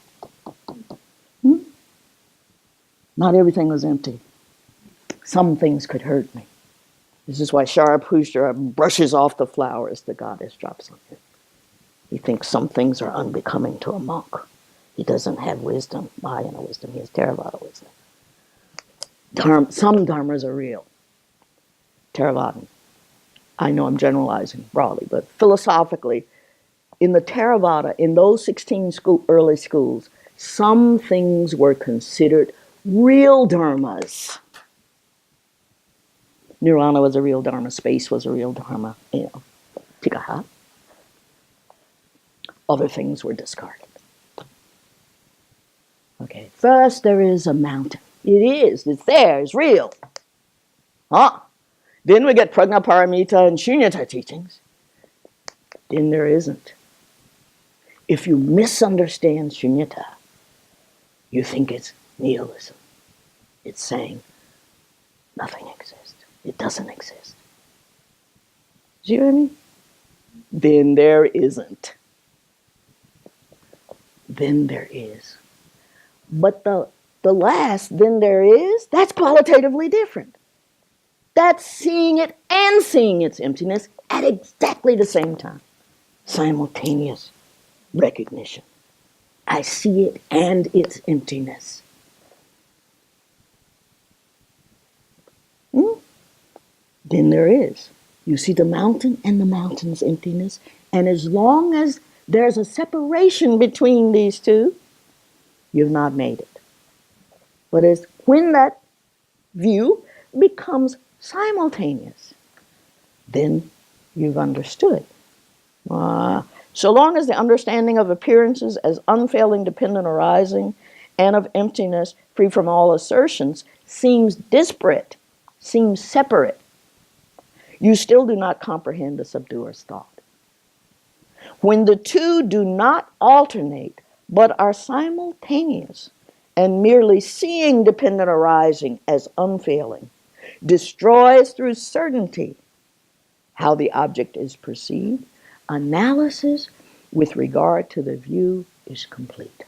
A: Not everything was empty. Some things could hurt me. This is why Shariputra brushes off the flowers the goddess drops on him. He thinks some things are unbecoming to a monk. He doesn't have wisdom, Mahayana wisdom. He has Theravada wisdom. Some dharmas are real. Theravadan. I know I'm generalizing broadly, but philosophically, in the Theravada, in those 16 early schools, some things were considered real dharmas. Nirvana was a real dharma, space was a real dharma, tikaha. Other things were discarded. Okay, first there is a mountain. It's there, it's real. Then we get Prajnaparamita and Shunyata teachings. Then there isn't. If you misunderstand Shunyata, you think it's nihilism. It's saying nothing exists. It doesn't exist. Do you hear me? Then there isn't. Then there is. But the last, then there is, that's qualitatively different. That's seeing it and seeing its emptiness at exactly the same time. Simultaneous recognition. I see it and its emptiness. Then there is. You see the mountain and the mountain's emptiness, and as long as there's a separation between these two, you've not made it. But when that view becomes simultaneous, then you've understood. So long as the understanding of appearances as unfailing dependent arising and of emptiness free from all assertions seems disparate, seems separate, you still do not comprehend the subduer's thought. When the two do not alternate, but are simultaneous, and merely seeing dependent arising as unfailing, destroys through certainty how the object is perceived, analysis with regard to the view is complete.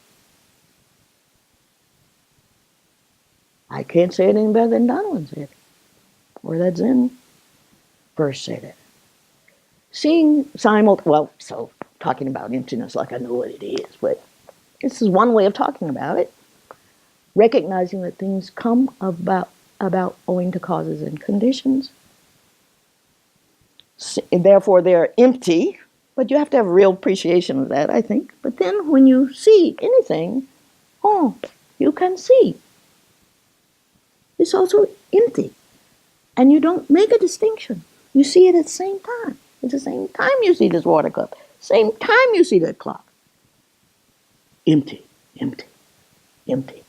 A: I can't say it any better than Donovan said, or that Zen verse said it. Seeing talking about emptiness like I know what it is, but this is one way of talking about it. Recognizing that things come about owing to causes and conditions. Therefore, they're empty, but you have to have a real appreciation of that, I think. But then when you see anything, you can see. It's also empty. And you don't make a distinction. You see it at the same time. At the same time you see this water cup. Same time you see that clock. Empty, empty, empty.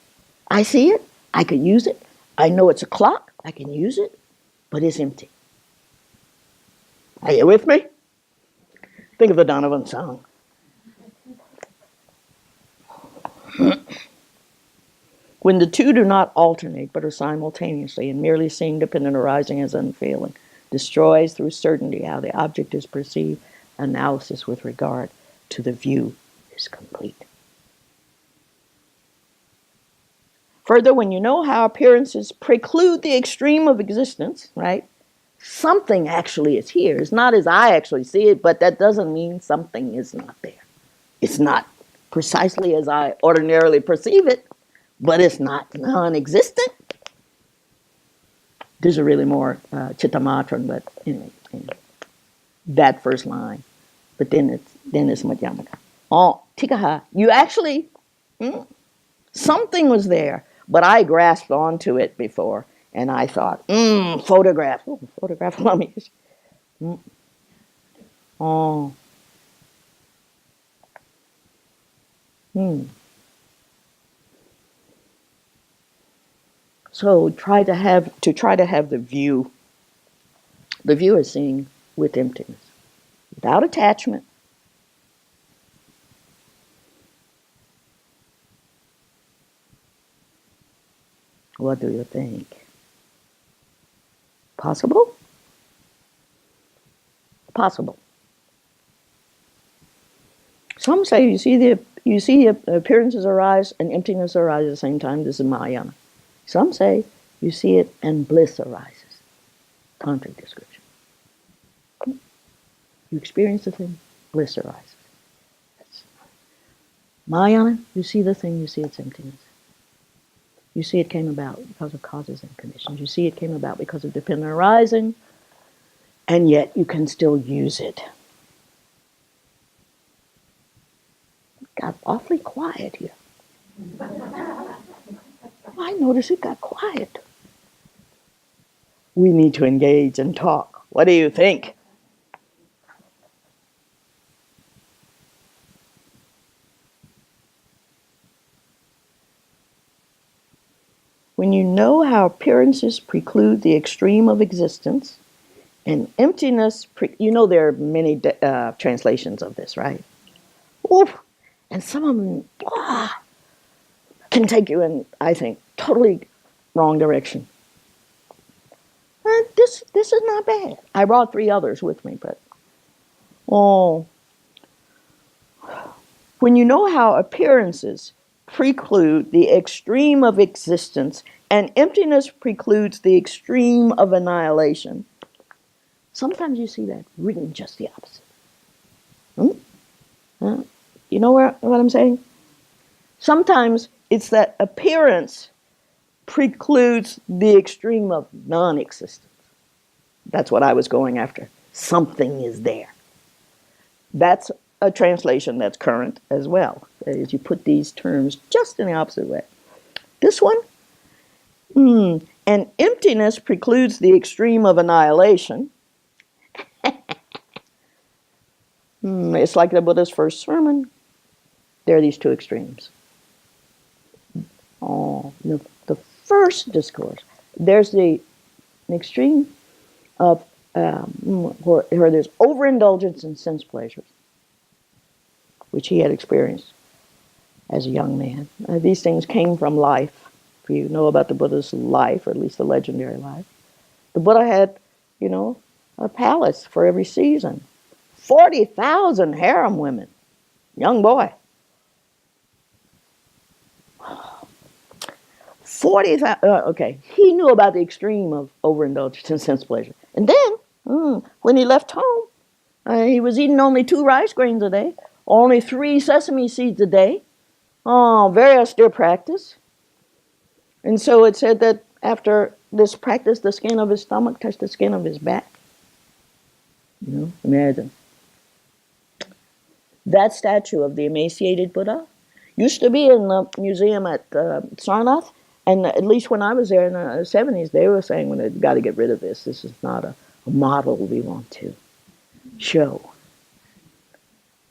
A: I see it. I can use it. I know it's a clock. I can use it. But it's empty. Are you with me? Think of the Donovan song. When the two do not alternate but are simultaneously and merely seeing dependent arising as unfailing, destroys through certainty how the object is perceived, analysis with regard to the view is complete. Further, when you know how appearances preclude the extreme of existence, right? Something actually is here. It's not as I actually see it, but that doesn't mean something is not there. It's not precisely as I ordinarily perceive it, but it's not non-existent. There's a really more Chittamatran, but anyway, that first line. But then it's Madhyamaka. Oh, Tikaha, you actually, something was there, but I grasped onto it before, and I thought, photograph. Oh, photograph, let me. Oh. So try to have the view. The view is seeing with emptiness, without attachment. What do you think? Possible? Possible. Some say you see appearances arise and emptiness arise at the same time. This is Mahayana. Some say you see it and bliss arises. Tantric description. You experience the thing, bliss arises. That's Mahayana, you see the thing, you see its emptiness. You see it came about because of causes and conditions. You see it came about because of dependent arising, and yet you can still use it. It got awfully quiet here. I noticed it got quiet. We need to engage and talk. What do you think? When you know how appearances preclude the extreme of existence, and emptiness, you know there are many translations of this, right? Oof. And some of them can take you in, I think, totally wrong direction. This is not bad. I brought 3 others with me, but when you know how appearances preclude the extreme of existence, and emptiness precludes the extreme of annihilation. Sometimes you see that written just the opposite. You know what I'm saying? Sometimes it's that appearance precludes the extreme of non-existence. That's what I was going after. Something is there. That's a translation that's current as well. That is, you put these terms just in the opposite way. This one, and emptiness precludes the extreme of annihilation. It's like the Buddha's first sermon. There are these 2 extremes. The first discourse, there's an extreme of where there's overindulgence in sense pleasures, which he had experienced as a young man. These things came from life. If you know about the Buddha's life, or at least the legendary life, the Buddha had, a palace for every season. 40,000 harem women. Young boy. 40,000. Okay, he knew about the extreme of overindulgence in sense pleasure. And then, when he left home, he was eating only 2 rice grains a day, only 3 sesame seeds a day. Very austere practice. And so it said that after this practice, the skin of his stomach touched the skin of his back. Imagine. That statue of the emaciated Buddha used to be in the museum at Sarnath, and at least when I was there in the 70s, they were saying, well, they've got to get rid of this. This is not a model we want to show.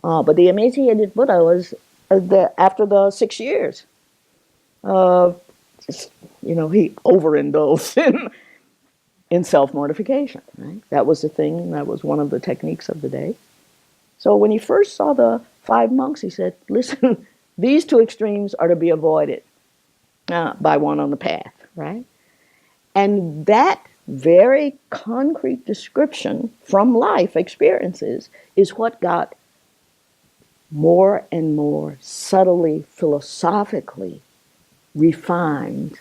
A: But the emaciated Buddha was, after the 6 years, he overindulged in self-mortification. Right? That was the thing. That was one of the techniques of the day. So when he first saw the 5 monks, he said, listen, these 2 extremes are to be avoided by one on the path, right? And that very concrete description from life experiences is what got more and more subtly, philosophically refined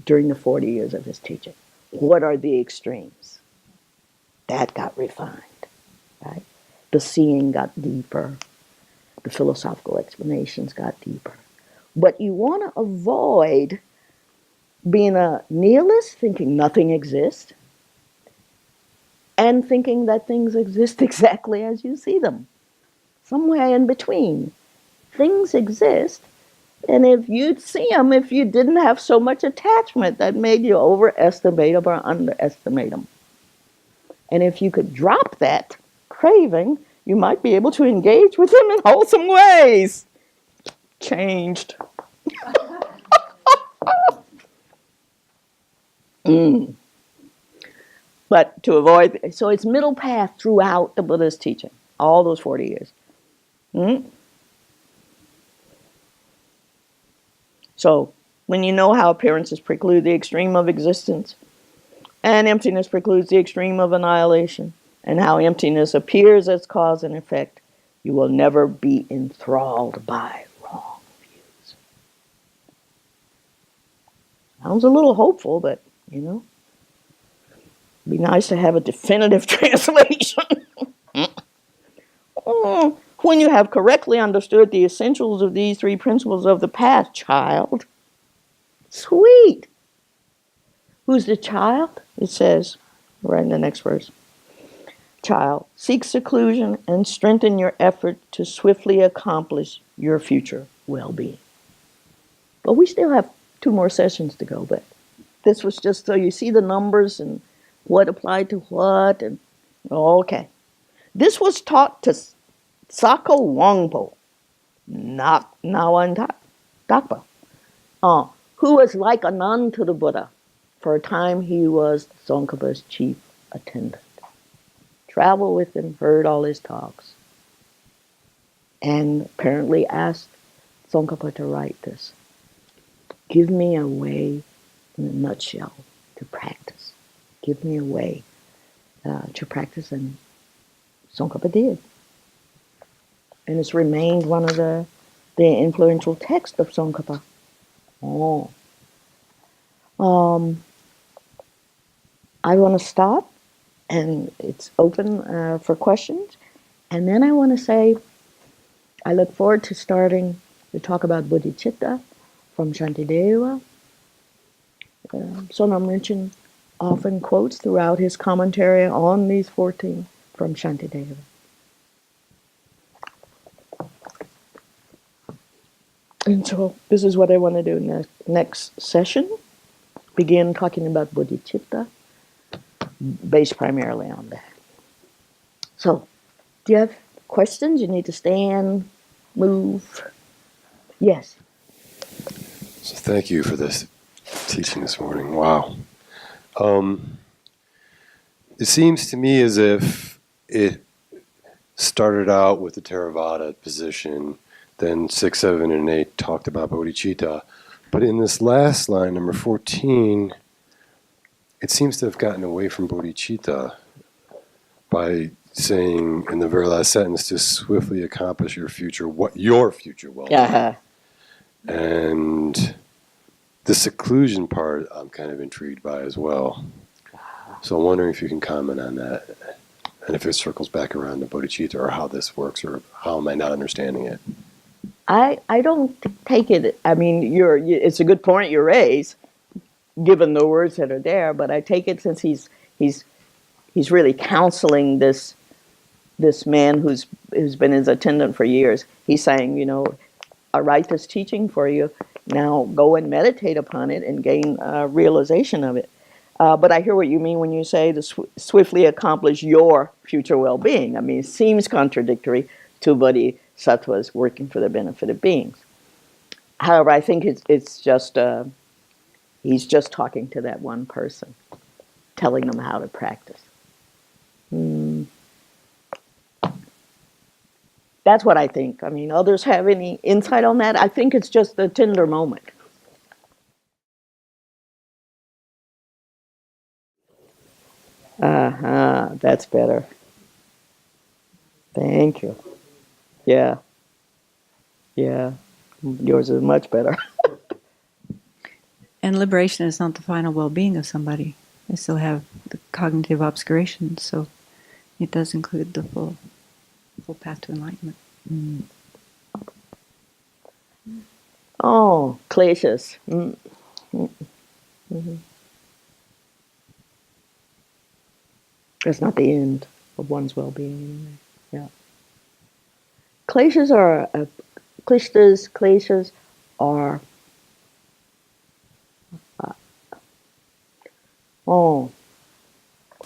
A: during the 40 years of his teaching. What are the extremes? That got refined, right? The seeing got deeper. The philosophical explanations got deeper. But you want to avoid being a nihilist, thinking nothing exists, and thinking that things exist exactly as you see them. Somewhere in between. Things exist, and if you'd see them, if you didn't have so much attachment that made you overestimate them or underestimate them. And if you could drop that craving, you might be able to engage with them in wholesome ways. Changed. But to avoid, so it's middle path throughout the Buddha's teaching, all those 40 years. So when you know how appearances preclude the extreme of existence, and emptiness precludes the extreme of annihilation, and how emptiness appears as cause and effect, you will never be enthralled by wrong views. Sounds a little hopeful, but, it'd be nice to have a definitive translation. When you have correctly understood the essentials of these three principles of the path, child. Sweet. Who's the child? It says, right in the next verse. Child, seek seclusion and strengthen your effort to swiftly accomplish your future well-being. But we still have 2 more sessions to go, but this was just so you see the numbers and what applied to what, and okay. This was taught to Sako Wangpo, not Nawan Dakpa, who was like a nun to the Buddha. For a time he was Tsongkhapa's chief attendant. Traveled with him, heard all his talks, and apparently asked Tsongkhapa to write this. Give me a way, in a nutshell, to practice. Give me a way to practice, and Tsongkhapa did. And it's remained one of the influential texts of Tsongkhapa. I want to stop, and it's open for questions. And then I want to say, I look forward to starting to talk about bodhicitta from Shantideva. Sonam Rinchen often quotes throughout his commentary on these 14 from Shantideva. And so this is what I want to do next session. Begin talking about bodhicitta, based primarily on that. So, do you have questions? You need to stand, move. Yes.
B: So thank you for this teaching this morning. Wow. It seems to me as if it started out with the Theravada position, then 6, 7, and 8 talked about bodhicitta. But in this last line, number 14, it seems to have gotten away from bodhicitta by saying in the very last sentence, to swiftly accomplish your future well-being.
A: Uh-huh.
B: And the seclusion part I'm kind of intrigued by as well. So I'm wondering if you can comment on that, and if it circles back around to bodhicitta, or how this works, or how am I not understanding it?
A: I don't take it, I mean, it's a good point you raise, given the words that are there, but I take it since he's really counseling this man who's been his attendant for years. He's saying, I write this teaching for you, now go and meditate upon it and gain realization of it. But I hear what you mean when you say to swiftly accomplish your future well-being. I mean, it seems contradictory to bodhisattvas working for the benefit of beings. However, I think it's just, he's just talking to that one person, telling them how to practice. That's what I think. I mean, others have any insight on that? I think it's just a tender moment. That's better. Thank you. Yeah. Yours is much better.
C: And liberation is not the final well-being of somebody. They still have the cognitive obscurations, so it does include the full path to enlightenment.
A: Mm. Oh, kleshas. Mm. Mm-hmm. That's not the end of one's well-being anyway. Yeah. Kleshas are kleshas are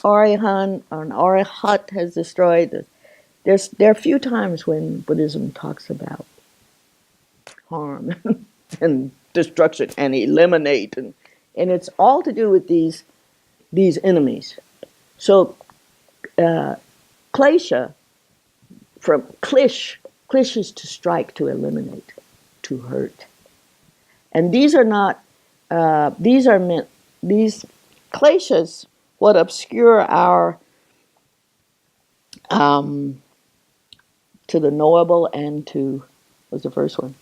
A: Arihan or an Arihat has destroyed this. There are few times when Buddhism talks about harm and destruction and eliminate, and it's all to do with these enemies. So klesha, from klish is to strike, to eliminate, to hurt, and these are not these are meant, these kleshas, what obscure our to the knowable and to, what's the first one?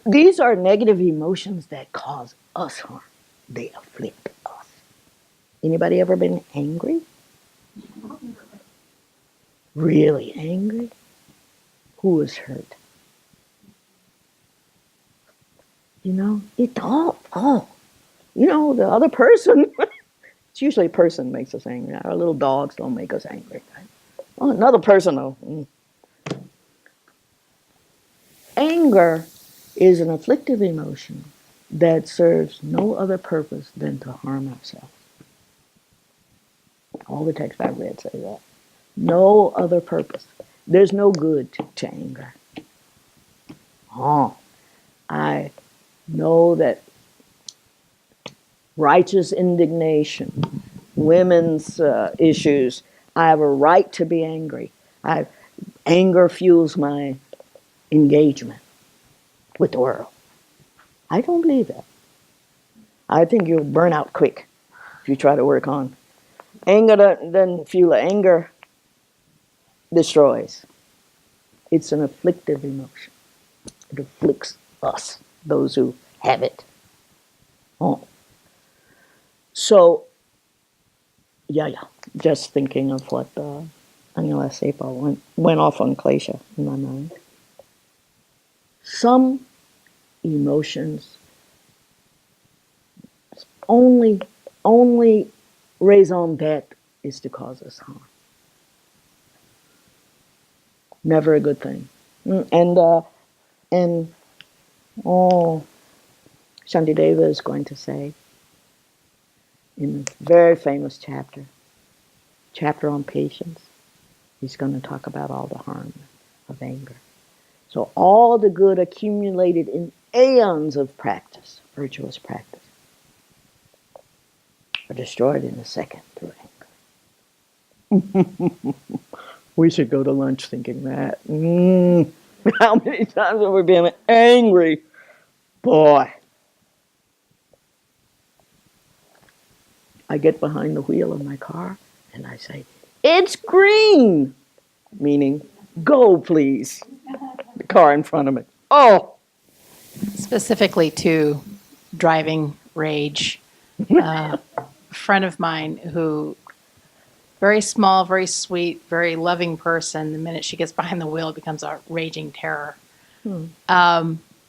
A: These are negative emotions that cause us harm. They afflict us. Anybody ever been angry? Really angry? Who was hurt? You know, it's all. You know, the other person, it's usually a person makes us angry. Our little dogs don't make us angry. Oh, another person though. Anger is an afflictive emotion that serves no other purpose than to harm ourselves. All the texts I've read say that. No other purpose. There's no good to anger. I know that righteous indignation, women's issues, I have a right to be angry. Anger fuels my engagement with the world. I don't believe that. I think you'll burn out quick if you try to work on. Anger doesn't fuel it. Anger destroys. It's an afflictive emotion. It afflicts us, those who have it. So, just thinking of what Angela Sepa went off on klesha in my mind. Some emotions only raison d'etre is to cause us harm. Never a good thing. And Shantideva is going to say in a very famous chapter on patience, he's going to talk about all the harm of anger. So all the good accumulated in aeons of practice, virtuous practice, are destroyed in a second through anger. We should go to lunch thinking that. How many times have we been angry? Boy. I get behind the wheel of my car and I say, "It's green!" Meaning, go please. The car in front of me. Oh!
D: Specifically to driving rage. A friend of mine who, very small, very sweet, very loving person, the minute she gets behind the wheel, it becomes a raging terror.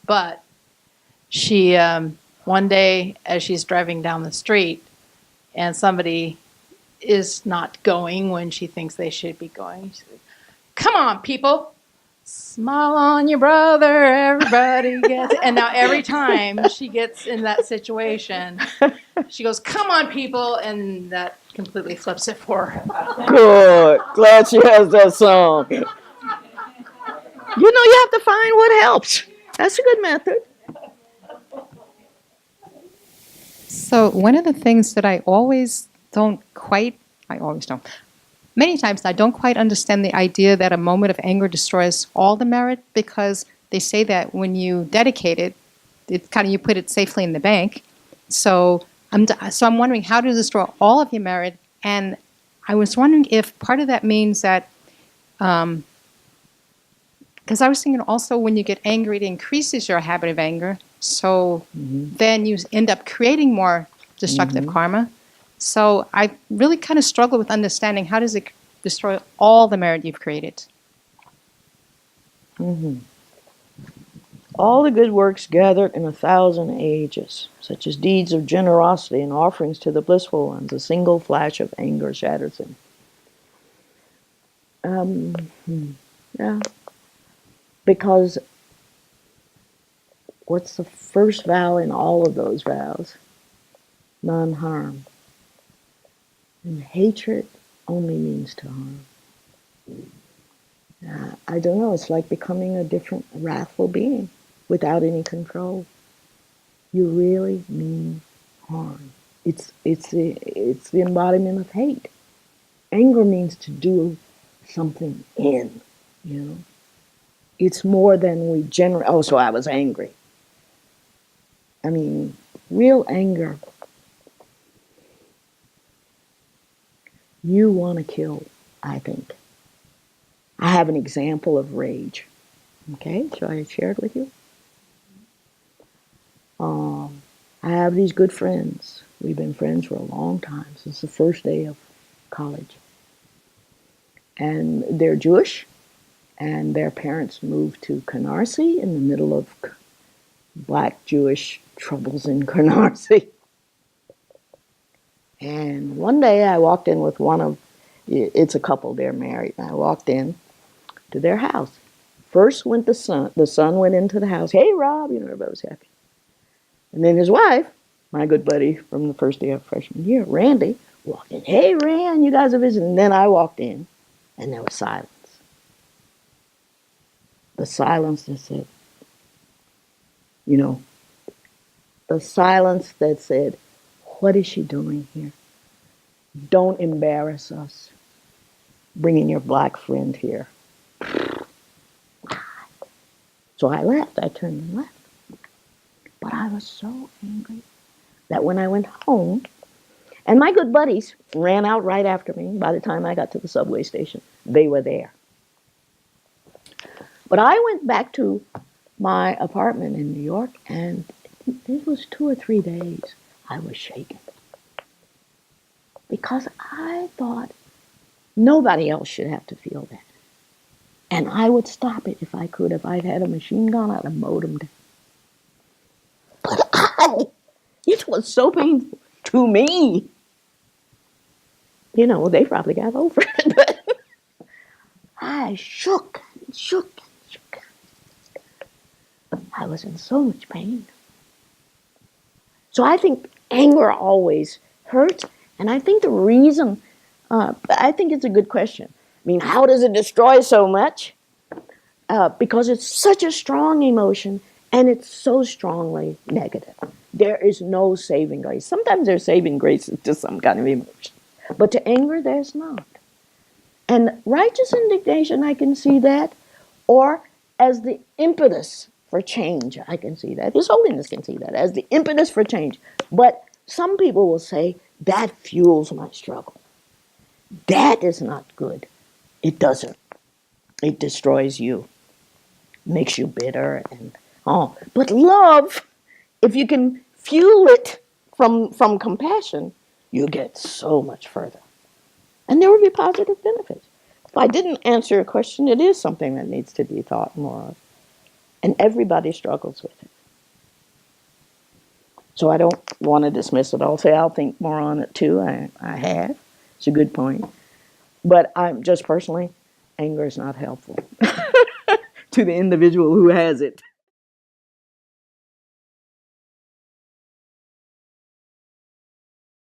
D: But she, one day, as she's driving down the street, and somebody is not going when she thinks they should be going, she's like, "Come on, people! Smile on your brother, everybody gets it." And now every time she gets in that situation, she goes, "Come on, people," and that completely flips it for her.
A: Good. Glad she has that song. You have to find what helps. That's a good method.
E: So one of the things that I always don't, many times I don't quite understand the idea that a moment of anger destroys all the merit, because they say that when you dedicate it, you put it safely in the bank. So I'm wondering how to destroy all of your merit, and I was wondering if part of that means that Because I was thinking also when you get angry, it increases your habit of anger. So then you end up creating more destructive karma. So I really kind of struggle with understanding how does it destroy all the merit you've created.
A: All the good works gathered in 1,000 ages, such as deeds of generosity and offerings to the blissful ones, a single flash of anger shatters them. Yeah. Because what's the first vow in all of those vows? Non-harm. And hatred only means to harm. I don't know, it's like becoming a different wrathful being without any control. You really mean harm. It's the embodiment of hate. Anger means to do something in, you know. It's more than we generally, oh, so I was angry. I mean, real anger, you want to kill, I think. I have an example of rage. Okay, so I share it with you. I have these good friends. We've been friends for a long time, since the first day of college. And they're Jewish, and their parents moved to Canarsie in the middle of Black Jewish troubles in Canarsie. And one day I walked in with it's a couple, they're married, and I walked in to their house. First went the son went into the house, hey Rob, everybody was happy. And then his wife, my good buddy from the first day of freshman year, Randy, walked in, hey Rand, you guys are visiting. And then I walked in, and there was silence. The silence that said, the silence that said, what is she doing here? Don't embarrass us, bringing your black friend here. So I left. I turned and left. But I was so angry that when I went home, and my good buddies ran out right after me. By the time I got to the subway station, they were there. But I went back to my apartment in New York, and it was 2 or 3 days I was shaken. Because I thought nobody else should have to feel that. And I would stop it if I could. If I'd had a machine gun, I'd have mowed them down. But it was so painful to me. They probably got over it, but I shook. I was in so much pain. So I think anger always hurts, and I think the reason, I think it's a good question. I mean, how does it destroy so much? Because it's such a strong emotion, and it's so strongly negative. There is no saving grace. Sometimes there's saving grace to some kind of emotion, but to anger, there's not. And righteous indignation, I can see that, or as the impetus for change, I can see that. His Holiness can see that as the impetus for change. But some people will say, that fuels my struggle. That is not good. It doesn't. It destroys you. Makes you bitter and But love, if you can fuel it from compassion, you get so much further. And there will be positive benefits. If I didn't answer your question, it is something that needs to be thought more of. And everybody struggles with it. So I don't want to dismiss it. I'll think more on it too. I have. It's a good point. But I'm just personally, anger is not helpful to the individual who has it.